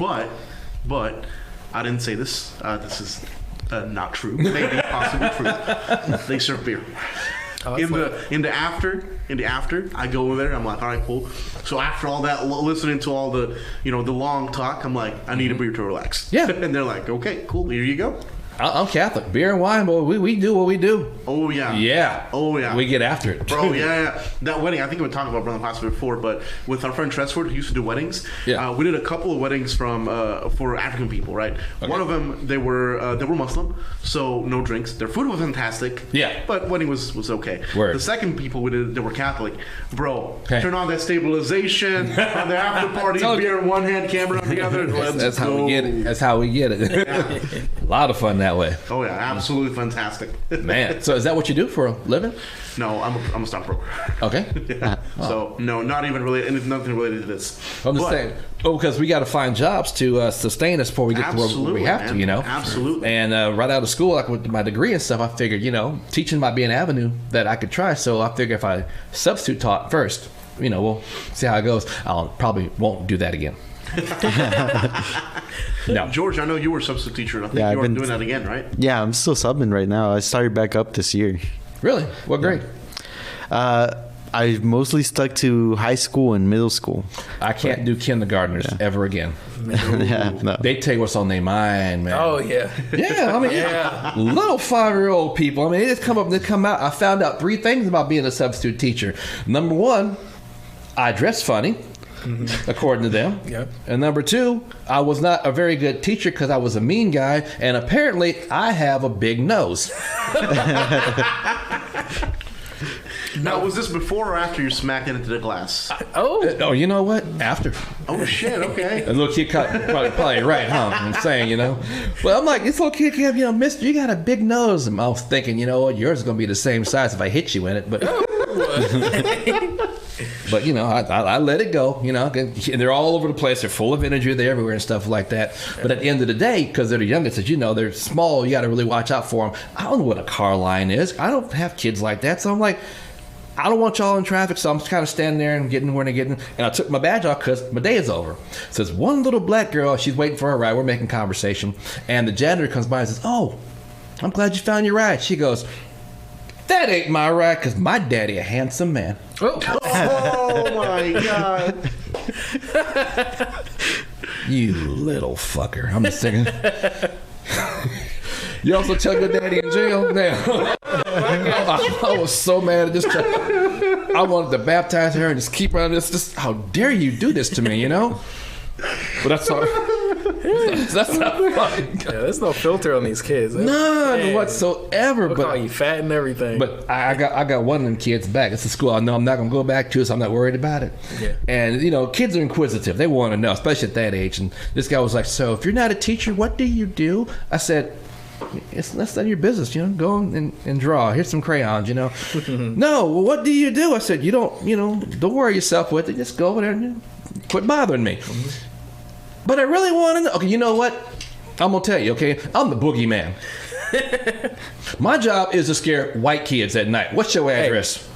But I didn't say this. This is not true. Maybe possibly true. They serve beer. Oh, In the after, I go over there. I'm like, all right, cool. So after all that, listening to all the the long talk, I'm like, I need a beer to relax. Yeah. And they're like, okay, cool. Here you go. I'm Catholic. Beer and wine, boy. We do what we do. Oh yeah. Yeah. Oh yeah. We get after it, Bro, yeah. That wedding, I think we talked about Brother Pasta before, but with our friend Tresford, who used to do weddings, we did a couple of weddings for African people, right? Okay. One of them, they were Muslim, so no drinks. Their food was fantastic. Yeah. But wedding was okay. Word. The second people we did, they were Catholic. Bro, turn on that stabilization, on the after party, beer in one hand, camera the other. That's how we get it. That's how we get it. Yeah. A lot of fun that way. Oh yeah, absolutely fantastic. Man, so is that what you do for a living? No, I'm a stockbroker. Okay. Yeah. So no, not even related. Nothing related to this. I'm just saying. Oh, because we got to find jobs to sustain us before we get to where we have to, Absolutely. And right out of school, like with my degree and stuff, I figured, teaching might be an avenue that I could try. So I figured if I substitute taught first, we'll see how it goes. I'll probably won't do that again. No. George, I know you were a substitute teacher. I think you are doing that again, right? Yeah, I'm still subbing right now. I started back up this year. Really? What grade? I mostly stuck to high school and middle school. I can't do kindergartners ever again. No. They tell you what's on their mind, man. Oh yeah. Yeah, I mean, little 5-year-old people. I mean, they just come out. I found out 3 things about being a substitute teacher. Number 1, I dress funny. According to them. Yep. And number 2, I was not a very good teacher because I was a mean guy, and apparently I have a big nose. Now, was this before or after you smacked it into the glass? Oh, you know what? After. Oh shit! Okay. A little kid probably right, huh? I'm saying, Well, I'm like, this little kid came, Mister, you got a big nose. And I was thinking, you know what? Yours is gonna be the same size if I hit you in it, but. But I let it go, and they're all over the place. They're full of energy. They're everywhere and stuff like that. But at the end of the day, because they're the youngest, as they're small, you got to really watch out for them. I don't know what a car line is. I don't have kids like that. So I'm like, I don't want y'all in traffic. So I'm just kind of standing there and getting where they're getting. And I took my badge off because my day is over. So there's one little black girl. She's waiting for her ride. We're making conversation. And the janitor comes by and says, "Oh, I'm glad you found your ride." She goes, "That ain't my ride because my daddy a handsome man." Oh my god! You little fucker! I'm just thinking. You also tell your daddy in jail now. I was so mad at this child. I wanted to baptize her and just keep her on this. Just how dare you do this to me? But that's all. That's not funny. Yeah, there's no filter on these kids. None whatsoever. They'll call you fat and everything. But I got one of them kids back. It's a school I know I'm not going to go back to, so I'm not worried about it. Yeah. And, kids are inquisitive. They want to know, especially at that age. And this guy was like, "So if you're not a teacher, what do you do?" I said, "That's none of your business, go and draw. Here's some crayons, No, well, what do you do?" I said, don't worry yourself with it. Just go over there and quit bothering me. But I really want to know. Okay, you know what? I'm going to tell you, okay? I'm the boogeyman. My job is to scare white kids at night. What's your address?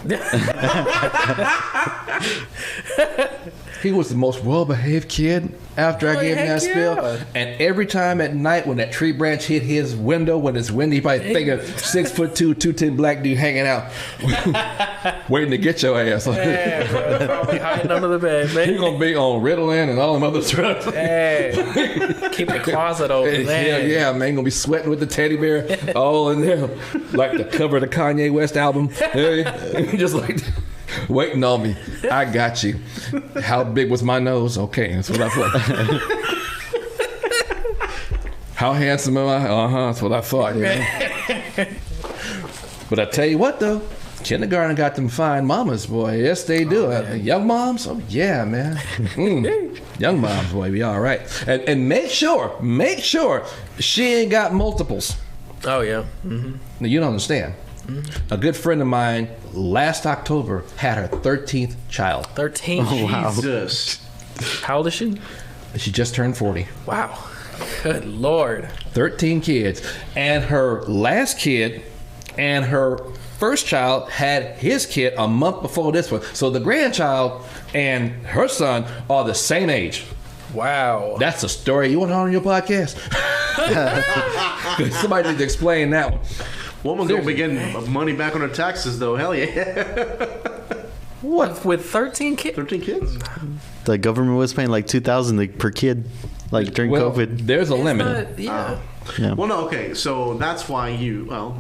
He was the most well-behaved kid after I gave him that spiel. And every time at night when that tree branch hit his window, when it's windy, he probably think of 6'2", 210 black dude hanging out, waiting to get your ass. Yeah, bro, probably hiding under the bed, man. He's going to be on Ritalin and all them other drugs. Hey, keep the closet open, man. Hell yeah, man. Going to be sweating with the teddy bear all in there. Like the cover of the Kanye West album. Just like... waiting on me. I got you. How big was my nose? Okay, that's what I thought. How handsome am I? That's what I thought. But I tell you what, though, kindergarten got them fine mamas, boy. Yes, they do. Young moms? Oh, yeah, man. Young moms, boy, be all right. And make sure she ain't got multiples. Oh, yeah. Mm-hmm. Now, you don't understand. A good friend of mine last October had her 13th child. 13. wow. Jesus. How old is she? She just turned 40. Wow. Good Lord. 13 kids. And her last kid and her first child had his kid a month before this one. So the grandchild and her son are the same age. Wow. That's a story you want on your podcast. Somebody needs to explain that one. Woman's gonna be getting money back on her taxes, though. Hell yeah. What? With 13 kids? 13 kids? The government was paying like $2,000 per kid, like during COVID. There's a limit. Yeah. Yeah. Well, no, okay. So that's why you. Well,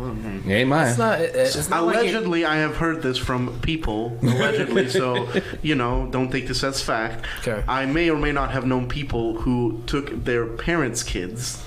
Ain't mine. It's not like allegedly, I have heard this from people. Allegedly, so don't take this as fact. Okay. I may or may not have known people who took their parents' kids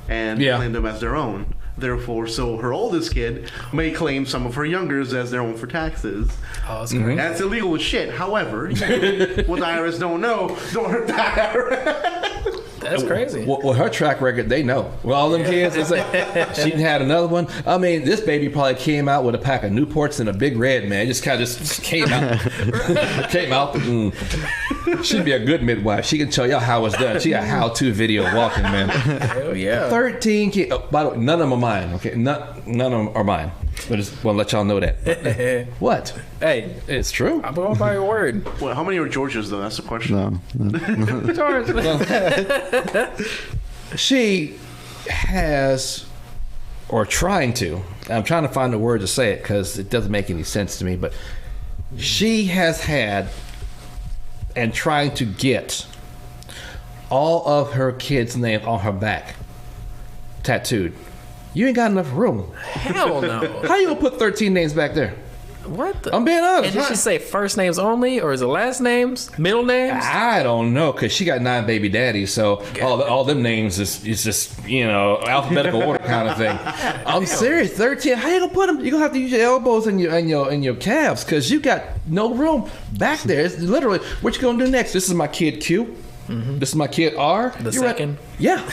and claimed them as their own. Therefore, so her oldest kid may claim some of her youngers as their own for taxes. Oh, that's great. That's illegal as shit. However, what the IRS don't know, don't hurt the IRS. That's crazy. Well, her track record, they know. Well, all them kids, it's like, she had another one. I mean, this baby probably came out with a pack of Newports and a big red, man. Just kind of just came out. She'd be a good midwife. She can tell y'all how it's done. She got a how-to video walking, man. Hell yeah. 13 kids. Oh, by the way, none of them are mine, okay? None of them are mine. I just want to let y'all know that. What? Hey, It's true. I'm going by your word. Well, how many are Georgia's, though? That's the question. No. George. She has, or trying to, I'm trying to find a word to say it because it doesn't make any sense to me, but she has had and trying to get all of her kids' names on her back tattooed. You ain't got enough room. Hell no. How you gonna put 13 names back there? What the? I'm being honest. And did she say first names only, or is it last names, middle names? I don't know, because she got 9 baby daddies, so all them names is just, alphabetical order kind of thing. I'm serious, 13. How you gonna put them? You're gonna have to use your elbows and your calves, because you got no room back there. It's literally, what you gonna do next? This is my kid Q. Mm-hmm. This is my kid R. The second? Yeah.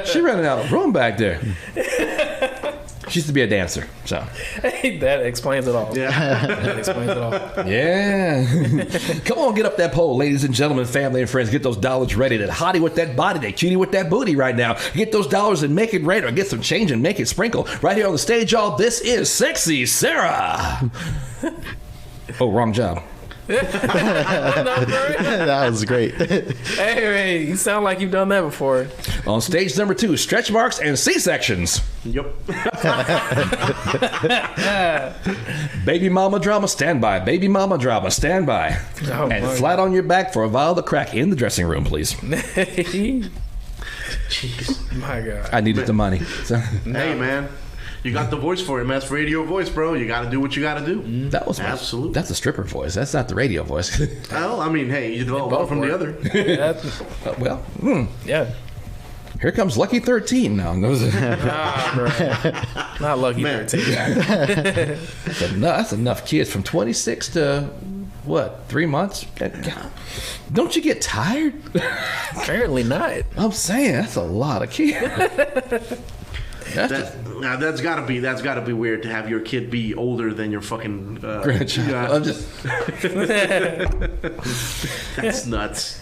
She running out of room back there. She used to be a dancer, so. Hey, that explains it all. Yeah. That explains it all. Yeah. Come on, get up that pole, ladies and gentlemen, family and friends. Get those dollars ready. That hottie with that body, that cutie with that booty right now. Get those dollars and make it rain, or get some change and make it sprinkle. Right here on the stage, y'all. This is Sexy Sarah. Oh, wrong job. That was great. Hey, you sound like you've done that before. On stage number 2, stretch marks and C-sections. Yep. Baby mama drama, stand by. Baby mama drama, stand by. Oh, and my flat on your back for a vial of crack in the dressing room, please. Jeez. My God. I needed the money. So, Hey, man. You got the voice for it, man. That's radio voice, bro. You got to do what you got to do. that was Absolutely. That's a stripper voice. That's not the radio voice. Well, I mean, hey, you develop one from the other. Well, Yeah. here comes Lucky 13 now. Nah, bro. Not lucky Man. 13. That's enough kids from 26 to, what, 3 months? Don't you get tired? Apparently not. I'm saying, that's a lot of kids. That's gotta be weird to have your kid be older than your fucking Grandchild. yeah. I'm just... That's nuts.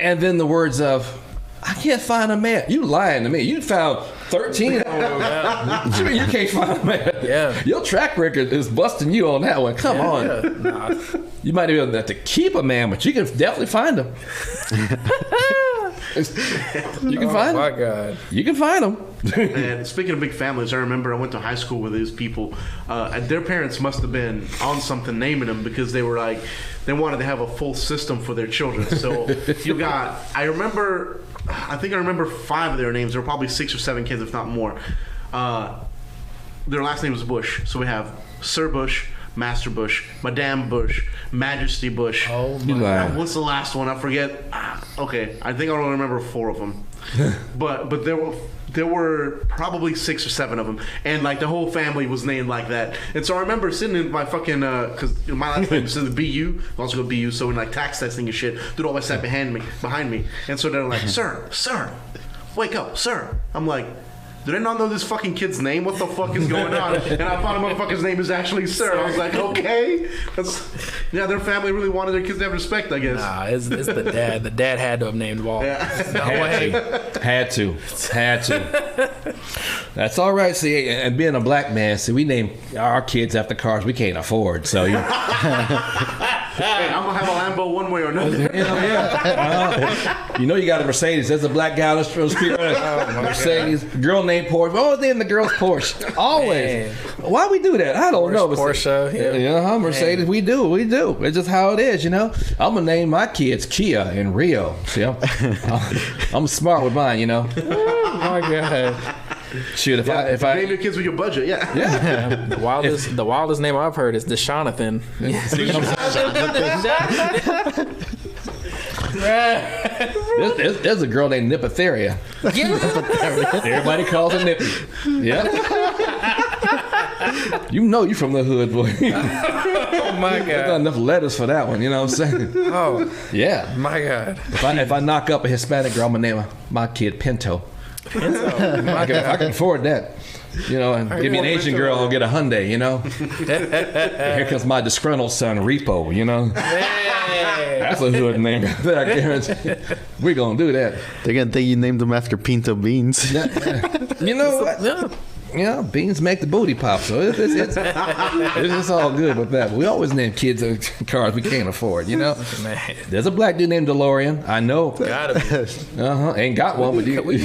And then the words of, I can't find a man. You lying to me. You found 13. You can't find a man. Yeah. Your track record is busting you on that one. Come on. Yeah. Nah. You might even have to keep a man, but you can definitely find him. You can find My him. God. You can find him. And speaking of big families, I remember I went to high school with these people, and their parents must have been on something naming them, because they were like, they wanted to have a full system for their children. So you got, I think I remember 5 of their names. There were probably 6 or 7 kids, if not more. Their last name was Bush. So we have Sir Bush, Master Bush, Madame Bush, Majesty Bush. Oh, You my. lying. What's the last one? I forget. Okay, I think I only remember 4 of them. but there were probably 6 or 7 of them, and like the whole family was named like that. And so I remember sitting in my fucking because my last name is the BU, also go BU. So in like tax testing and shit, dude always sat behind me, and so they're like, "Sir, wake up, sir." I'm like, did I not know this fucking kid's name? What the fuck is going on? And I found a motherfucker's name is actually Sir. I was like, okay. Their family really wanted their kids to have respect, I guess. Nah, it's the dad. The dad had to have named Walt. Yeah. No way. Had to. That's all right. See, and being a black man, see, we name our kids after cars we can't afford. So you. Hey, I'm gonna have a Lambo one way or another. You know you got a Mercedes. There's a black guy on the street. Mercedes. Girl named Porsche. Oh, name the girl's Porsche. Always. Man. Why we do that? I don't know. Porsche. Yeah, Mercedes. Man. We do. It's just how it is. I'm gonna name my kids Kia and Rio. See, I'm smart with mine. Oh my god. Shoot, if I name your kids with your budget, The wildest name I've heard is Deshaunathan. There's a girl named Nipotheria. Everybody calls her Nippy. Yeah. You from the hood, boy. Oh my god. There's not enough letters for that one. You know what I'm saying? Oh yeah. My god. If I knock up a Hispanic girl, I'm gonna name my kid Pinto. I can afford that. And give me an Asian girl, I'll get a Hyundai, Here comes my disgruntled son, Repo, Hey. That's a hood name. I guarantee. We're going to do that. They're going to think you named them after Pinto Beans. You know what? Beans make the booty pop, so it's all good with that. But we always name kids cars we can't afford, Man. There's a black dude named DeLorean. I know. Gotta be. Ain't got one, but we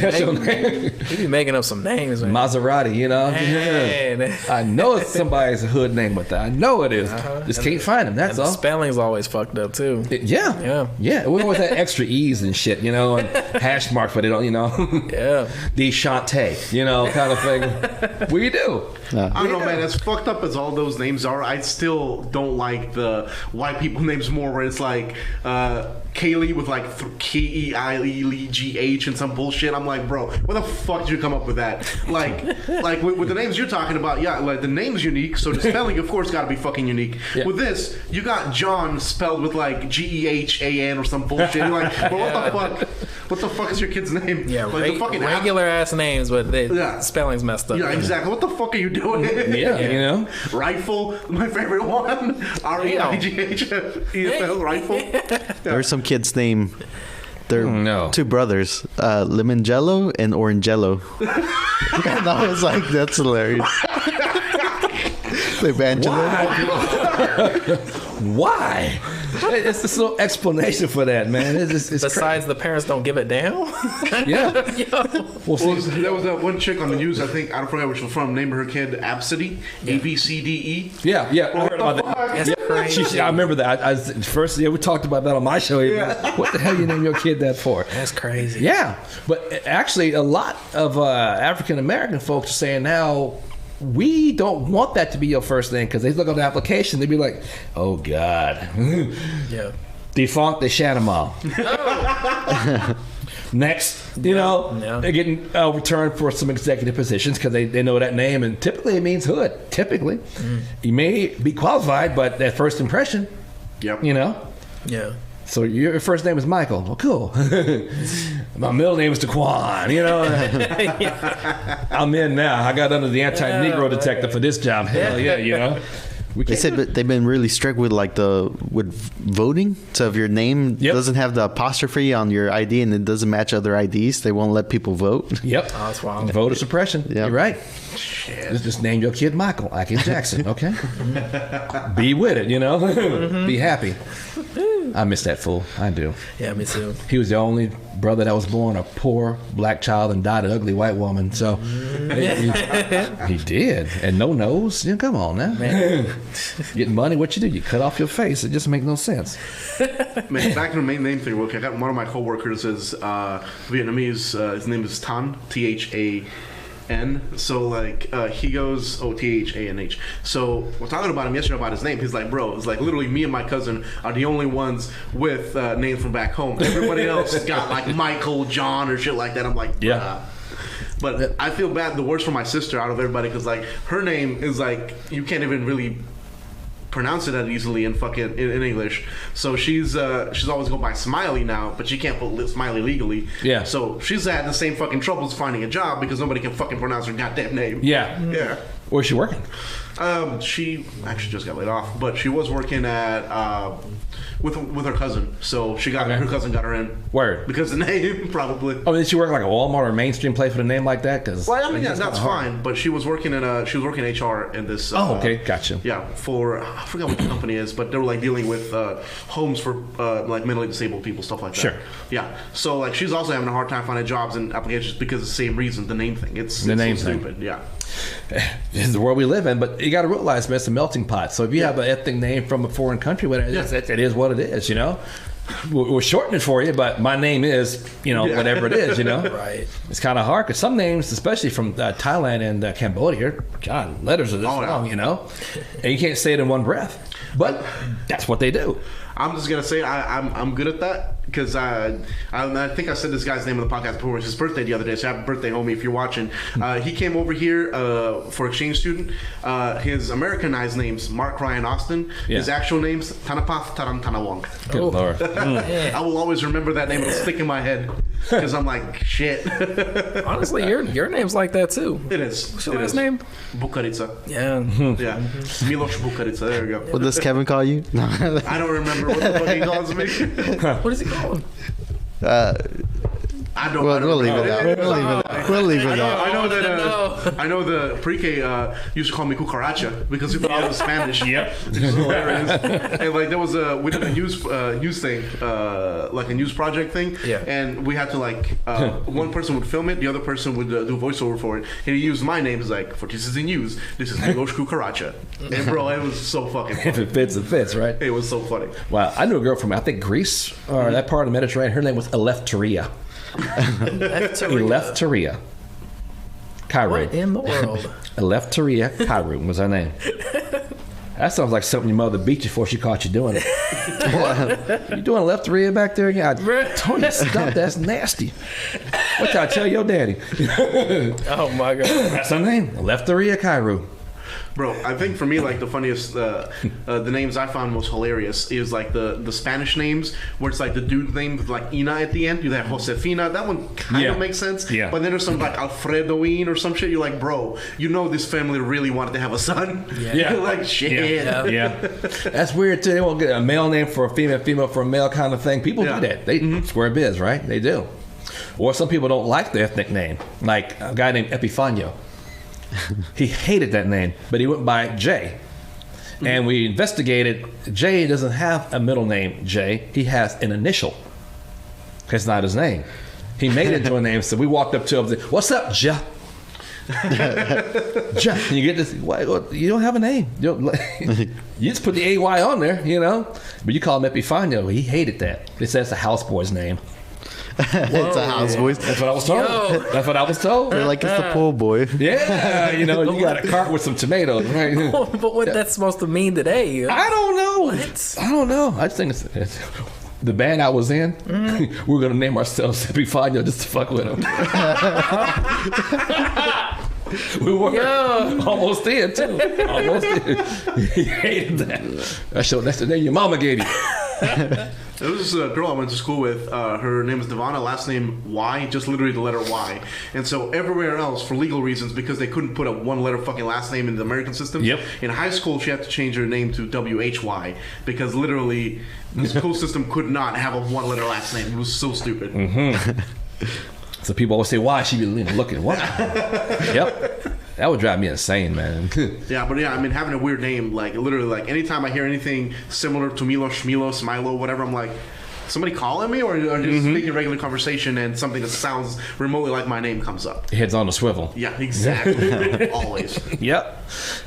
be making up some names, man. Maserati, Man. I know it's somebody's hood name with that. I know it is. Just can't find them. That's all. The spelling's always fucked up too. Yeah. We always had extra E's and shit, and hash marks, but they don't, Yeah. Deshante, kind of thing. We do. I don't know, man. As fucked up as all those names are, I still don't like the white people names more where it's like Kaylee with like K-E-I-L-E-G-H and some bullshit. I'm like, bro, where the fuck did you come up with that? Like with the names you're talking about, like the name's unique, so the spelling, of course, got to be fucking unique. Yeah. With this, you got John spelled with like G-E-H-A-N or some bullshit. You're like, bro, what the fuck? What the fuck is your kid's name? Yeah, like the fucking regular ass names, but the spelling's messed up. Yeah, exactly. What the fuck are you doing? Yeah. Rifle, my favorite one. R-E-I-G-H-F-E-F-L, rifle. Yeah. There's some kids named two brothers, Limongello and Orangello. And I was like, that's hilarious. Why? It's just no explanation for that, man. It's besides the parents don't give it down. Yeah. Well, there was that one chick on the news. I forget where she's from. Named her kid Absidy, A-B-C-D-E. Yeah. I heard about that. That's crazy. I remember that. We talked about that on my show. Yeah. What the hell you name your kid that for? That's crazy. Yeah, but actually, a lot of African American folks are saying now, we don't want that to be your first name, because they look on the application, they'd be like, oh God. Yeah. Defunct de Chanamal. Next, they're getting overturned for some executive positions because they know that name, and typically it means hood. Typically. You may be qualified, but that first impression, Yep. Yeah. So your first name is Michael. Well, cool. My middle name is Daquan. I'm in now. I got under the anti-Negro detector for this job. Hell yeah, They said that they've been really strict with with voting. So if your name doesn't have the apostrophe on your ID and it doesn't match other IDs, they won't let people vote. Yep. Oh, that's wild. Voter suppression. Yep. You're right. Shit. Just name your kid Michael, like in Jackson, okay? Be with it, Be happy. I miss that fool. I do. Yeah, me too. He was the only brother that was born a poor black child and died an ugly white woman. So he did. And no nose. Come on now. Man. Getting money, what you do? You cut off your face. It just makes no sense. Man, back to the main name thing. I got one of my coworkers is Vietnamese. His name is Tan, T-H-A-N. So he goes, T-H-A-N-H. So we're talking about him yesterday about his name. He's like, bro, it's like literally me and my cousin are the only ones with names from back home. Everybody else has got like Michael, John, or shit like that. I'm like, yeah. But I feel bad, the worst for my sister out of everybody, because her name is you can't even really pronounce it that easily in in English. So she's always going by Smiley now, but she can't put Smiley legally. Yeah. So she's had the same fucking troubles finding a job because nobody can fucking pronounce her goddamn name. Yeah. Yeah. Where's she working? She actually just got laid off, but she was working at with her cousin. So she got her cousin got her in. Word. Because of the name, probably. Oh, did she work like a Walmart or a mainstream place with a name like that? Because Well, I mean, that's fine. But she was working in HR in this. Oh, okay, gotcha. Yeah, for I forgot what the company is, but they were like dealing with homes for like mentally disabled people, stuff like that. Sure. Yeah. So like she's also having a hard time finding jobs and applications because of the same reason, the name thing. It's name so thing. stupid. Yeah. This is the world we live in, but you got to realize, man, it's a melting pot. So if you have an ethnic name from a foreign country, whatever, it is what it is, you know. We're shortening it for you, but my name is, whatever it is, Right. It's kind of hard because some names, especially from Thailand and Cambodia, God, letters are this long, and you can't say it in one breath. But that's what they do. I'm just gonna say I'm good at that because I think I said this guy's name on the podcast before. It's his birthday the other day, so happy birthday, homie! If you're watching, he came over here for exchange student. His Americanized name's Mark Ryan Austin. Yeah. His actual name's Tanapath Tarantanawong. Good Lord. I will always remember that name. It'll stick in my head because I'm like shit. Honestly, your name's like that too. It is. What's your last name? Bukarica. Yeah. Yeah, Miloš Bukarica. There we go. What does Kevin call you? No. I don't remember what the fuck he calls me. What does he call him? I don't. We'll leave it out. We'll leave it out. I know that. I know the pre-K used to call me cucaracha because he thought I was Spanish. Yep. Which is hilarious. And like there was we did a news thing, like a news project thing. Yeah. And we had to like one person would film it, the other person would do voiceover for it, and he used my name. He's like, for TCC News, this is Miloš Cucaracha. And bro, it was so fucking funny. If it fits, it fits, right? It was so funny. Wow, I knew a girl from, I think, Greece or that part of the Mediterranean. Her name was Eleftheria. Eleftheria. Cairo. What in the world? Eleftheria Cairo was her name. That sounds like something your mother beat you for she caught you doing it. You doing Eleftheria back there again? Tony, stop. That's nasty. What did I tell your daddy? Oh my God. That's her name. Eleftheria Cairo. Bro, I think for me, like the funniest, the names I found most hilarious is like the Spanish names where it's like the dude name with like Ina at the end. You have Josefina. That one kind of makes sense. Yeah. But then there's some like Alfredoine or some shit. You're like, bro, this family really wanted to have a son. Yeah. Like shit. Yeah. That's weird too. They won't get a male name for a female for a male kind of thing. People do that. They square biz, right? They do. Or some people don't like the ethnic name, like a guy named Epifanio. He hated that name, but he went by Jay. And we investigated. Jay doesn't have a middle name, Jay. He has an initial. That's not his name. He made it into a name, so we walked up to him and said, "What's up, Jay?" Jay. And you get this, what, you don't have a name. You just put the AY on there, But you call him Epifanio. He hated that. They said it's a houseboy's name. It's a house voice. That's what I was told. That's what I was told. They're like, it's the pool boy. Yeah, you got a cart with some tomatoes, right? But what that's supposed to mean today? I don't know. What? I don't know. I just think it's the band I was in. We're gonna name ourselves Epifanio just to fuck with them. We were almost there too. Almost there. He hated that. That's the name your mama gave you. There was this girl I went to school with. Her name is Devana, last name Y, just literally the letter Y. And so everywhere else, for legal reasons, because they couldn't put a one-letter fucking last name in the American system. Yep. In high school, she had to change her name to WHY because literally the school system could not have a one-letter last name. It was so stupid. So people always say, "Why?" She be looking. What? Yep. That would drive me insane, man. Yeah, but I mean, having a weird name, like literally, like anytime I hear anything similar to Milos, Milo, whatever, I'm like, somebody calling me, or just speaking regular conversation, and something that sounds remotely like my name comes up. Head's on the swivel. Yeah, exactly. Always. Yep.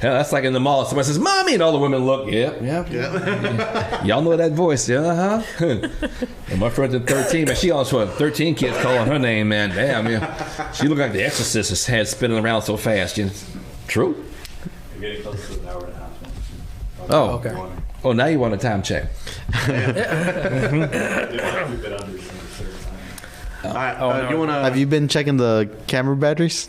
Yeah, that's like in the mall. Somebody says, "Mommy," and all the women look. Yep. Yeah. Y'all know that voice, yeah? And my friend at 13, man, she also had 13 kids calling her name, man. Damn, yeah. She looked like the Exorcist, his head spinning around so fast. True? You're getting close to an hour and a half. Oh, Okay. Oh, now you want a time check. All right, you wanna? Have you been checking the camera batteries?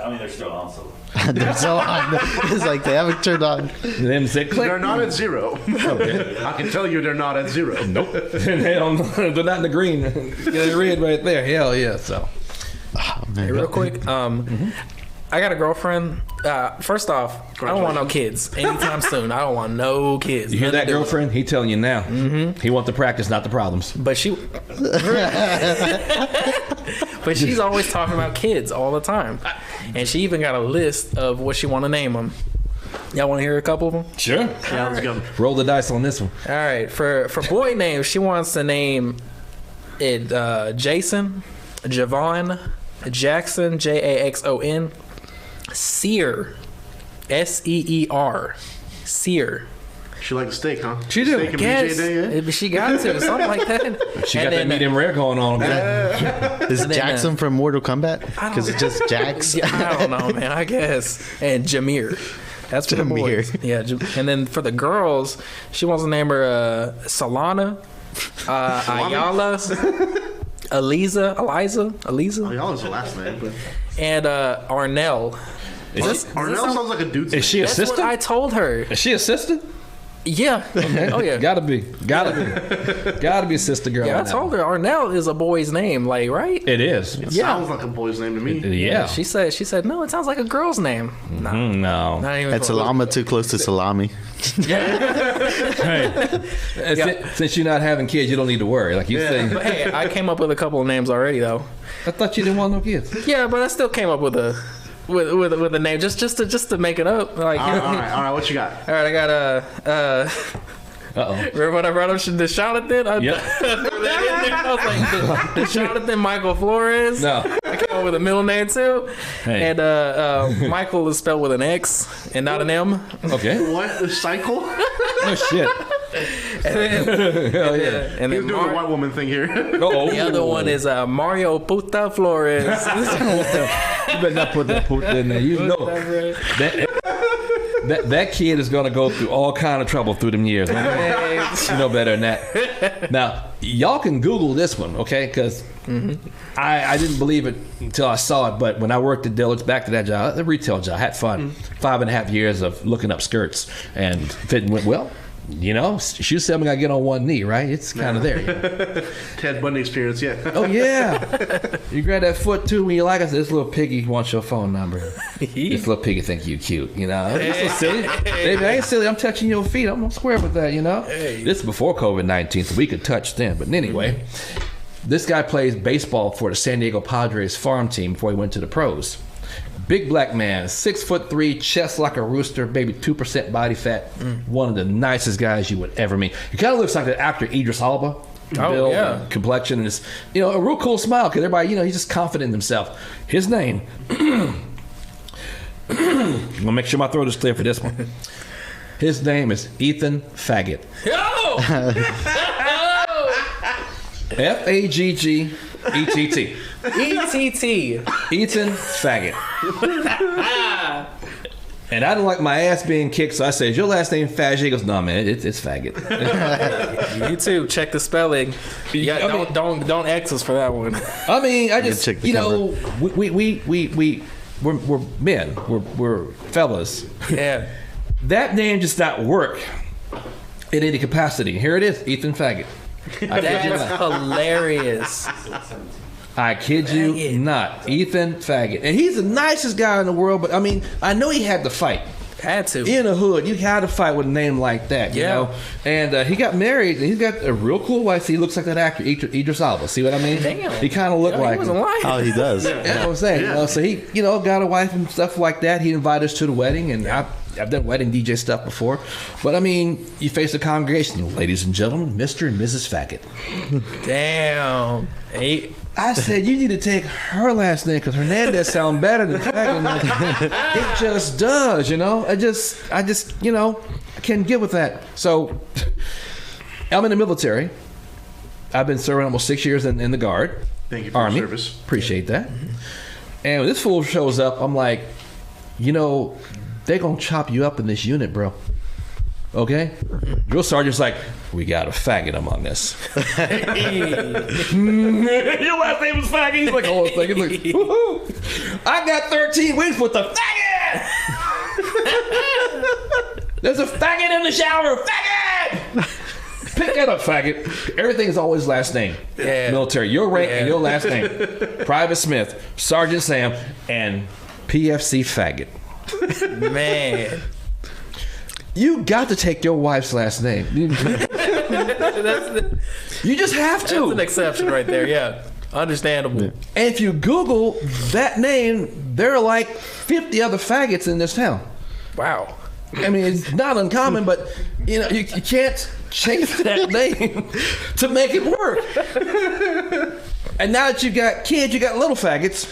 I mean, they're still on, so. They're so on. It's like they haven't turned on. Then said click. They're not at zero. I can tell you they're not at zero. Nope. They're not in the green. They're red right there. Hell yeah. So. Oh, man. Hey, real quick, I got a girlfriend. First off, I don't want no kids anytime soon. I don't want no kids. You hear that, Nothing to do with girlfriend? He telling you now. He wants the practice, not the problems. But but she's always talking about kids all the time, and she even got a list of what she want to name them. Y'all want to hear a couple of them? Sure. Yeah, let's go. Roll the dice on this one. All right. For boy names, she wants to name it Jason, Javon, Jackson, Jaxon, Seer, Seer, Seer. She likes steak, huh? She do. Steak and Yes, BJ Day, yeah? she got to something like that. She got that medium rare going on. Is And then, Jackson from Mortal Kombat? I don't- Because it's just Jax. Yeah, I don't know, man. I guess. And Jameer. That's for the boys. Jameer. Yeah, and then for the girls, she wants to name her Solana, Ayala, Eliza, Oh, y'all is the last name, but and Arnell. Arnell sounds like a dude's Is she name. That's what assistant? I told her. Is she assistant? Yeah. Oh yeah. Gotta be a sister girl. Yeah, I on that told one. her Arnell is a boy's name, like, right? It is. It Yeah. sounds like a boy's name to me. Yeah. She said no, it sounds like a girl's name. No, No. not even. That's close. llama too close to salami. Since you're not having kids, you don't need to worry. Like you say, But hey, I came up with a couple of names already though. I thought you didn't want no kids. Yeah, but I still came up with a name just to make it up. Like, All right, what you got? all right, I got Uh-oh. remember when I brought up the Jonathan? Yep. I was like, the Jonathan Michael Flores. No. I came up with a middle name too. Hey. And Michael is spelled with an X and not an M. Okay. What? The cycle? Oh shit. And then, Hell yeah. and He's then doing the white woman thing here. Oh. the other one is Mario Puta Flores. You better not put that puta in there. You know that kid is gonna go through all kind of trouble through them years. Man. You know better than that. Now y'all can Google this one, okay? Because I didn't believe it until I saw it. But when I worked at Dillard's, back to that job, the retail job, I had fun. 5.5 years of looking up skirts, and fitting went well. You know, shoe selling, I get on one knee, right? It's kind of there. Ted Bundy experience, yeah. Oh yeah, you grab that foot too when you like. I said, this little piggy wants your phone number. This little piggy think you cute, you know. It's so silly, baby. I ain't silly. I'm touching your feet. I'm gonna square with that, you know. This is before COVID-19, so we could touch then. But anyway, this guy plays baseball for the San Diego Padres farm team before he went to the pros. Big black man, 6'3", chest like a rooster, baby 2% body fat. One of the nicest guys you would ever meet. He kind of looks like the actor Idris Elba. Build, yeah. complexion, and just, you know, a real cool smile because everybody, you know, he's just confident in himself. His name. I'm gonna make sure my throat is clear for this one. His name is Ethan Faggot. Faggett. ETT. Ethan Faggot. And I don't like my ass being kicked, so I say, is your last name Faggot? He goes, no, man, it's Faggot. You too. Check the spelling. Yeah, I mean- don't X us for that one. I mean, I just, check the you know, we're men, we're fellas. Yeah. That name just not work in any capacity. Here it is, Ethan Faggot. I kid you That's not. hilarious. I kid you Faggot. not. Ethan Faggot. And he's the nicest guy in the world, but I mean, I know he had to fight. Had to. In the hood, you had to fight with a name like that, you Yeah. know? And he got married, and he's got a real cool wife. He looks like that actor, Idris Elba. See what I mean? Damn. He kind of looked He like wasn't him. lying. Oh, he does. That's what I'm saying. You know, so he, you know, got a wife and stuff like that. He invited us to the wedding, and I've done wedding DJ stuff before. But I mean, you face the congregation, ladies and gentlemen, Mr. and Mrs. Faggot. Damn. Hey, I said, you need to take her last name because Hernandez sound better than Faggot. It just does, you know. I just, you know, I can't get with that. So I'm in the military. I've been serving almost 6 years in the Guard. Thank you for Army. your service. Appreciate that. And when this fool shows up, I'm like, you know, they're going to chop you up in this unit, bro. Okay? Drill sergeant's like, we got a faggot among us. Your last name is faggot? He's like, oh, he's like, woohoo! I got 13 weeks with the faggot! There's a faggot in the shower! Faggot! Pick that up, faggot. Everything is always last name. Yeah. Military. Your rank and your last name. Private Smith, Sergeant Sam, and PFC faggot. Man. You got to take your wife's last name. You just have to. That's an exception right there, yeah. Understandable. And if you Google that name, there are like 50 other faggots in this town. Wow. I mean, it's not uncommon, but you can't change that name to make it work. And now that you got kids, you got little faggots.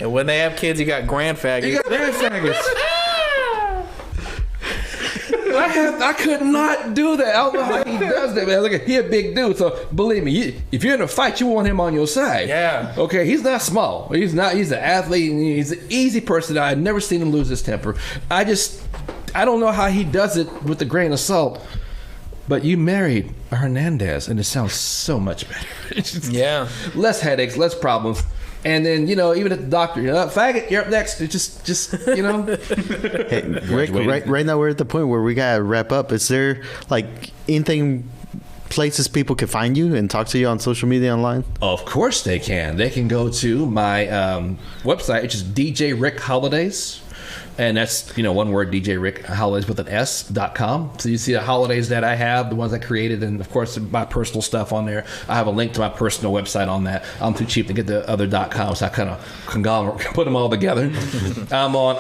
And when they have kids, you got grand faggots. You got grand faggots. I could not do that. I don't know how he does that, man. Look, he a big dude, so believe me, if you're in a fight, you want him on your side. Yeah. Okay, he's not small. He's not. He's an athlete, and he's an easy person. I've never seen him lose his temper. I don't know how he does it with a grain of salt. But you married a Hernandez, and it sounds so much better. Yeah. Less headaches, less problems. And then, even at the doctor, faggot, you're up next. It's just Hey, Rick, right now we're at the point where we gotta wrap up. Is there like anything, places people can find you and talk to you on social media online? Of course they can. They can go to my website, which is DJ Rick Holidays. And that's, one word, DJ Rick Holidays with an S.com. So you see the holidays that I have, the ones I created, and of course my personal stuff on there. I have a link to my personal website on that. I'm too cheap to get the other .com, so I kind of put them all together. I'm on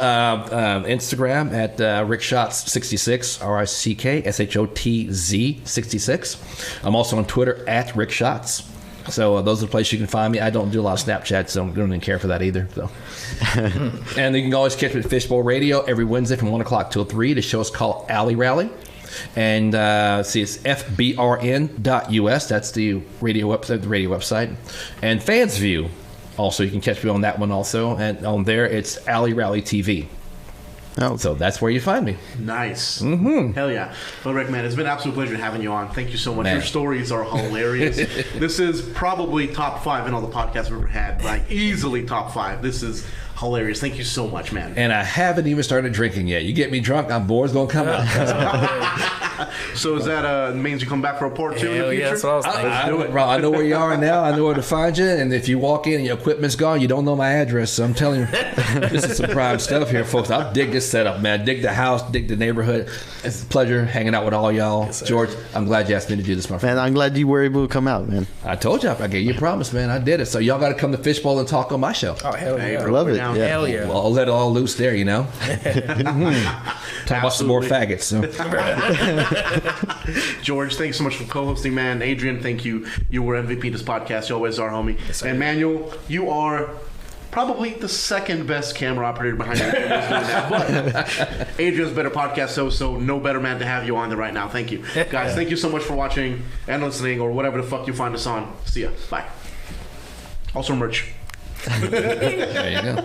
Instagram at RickShots66, RickShotz 66. I'm also on Twitter at RickShots. So those are the places you can find me. I don't do a lot of Snapchat, so I don't even care for that either. So, and you can always catch me at Fishbowl Radio every Wednesday from 1 o'clock till 3. The show is called Alley Rally. And it's fbrn.us. That's the radio website. And Fans View, also, you can catch me on that one also. And on there, it's Alley Rally TV. Oh. So that's where you find me. Nice. Mm-hmm. Hell yeah. Well, Rick, man, it's been an absolute pleasure having you on. Thank you so much. Man. Your stories are hilarious. This is probably top 5 in all the podcasts we've ever had. Like, easily top 5. This is hilarious. Thank you so much, man. And I haven't even started drinking yet. You get me drunk, I'm bored's going to come out. So is that means you come back for a part 2 in the future? Yeah, that's what I was thinking. I know where you are now. I know where to find you. And if you walk in and your equipment's gone, you don't know my address. So I'm telling you, this is some prime stuff here, folks. I dig this setup, man. Dig the house, dig the neighborhood. It's a pleasure hanging out with all y'all. Yes, George, I'm glad you asked me to do this, my friend. Man, I'm glad you were able to come out, man. I told you, I gave you a promise, man. I did it. So y'all got to come to Fishbowl and talk on my show. Oh, hell yeah. Hey, I love it. down. Yeah. Hell yeah. Well, I'll let it all loose there, Talk about some more faggots. So. George, thanks so much for co-hosting, man. Adrien, thank you. You were MVP of this podcast. You always are, homie. Yes, and Manuel, you are probably the second best camera operator behind you. But Adrian's better podcast, so no better man to have you on there right now. Thank you. Guys, thank you so much for watching and listening, or whatever the fuck you find us on. See ya. Bye. Also merch. There you go.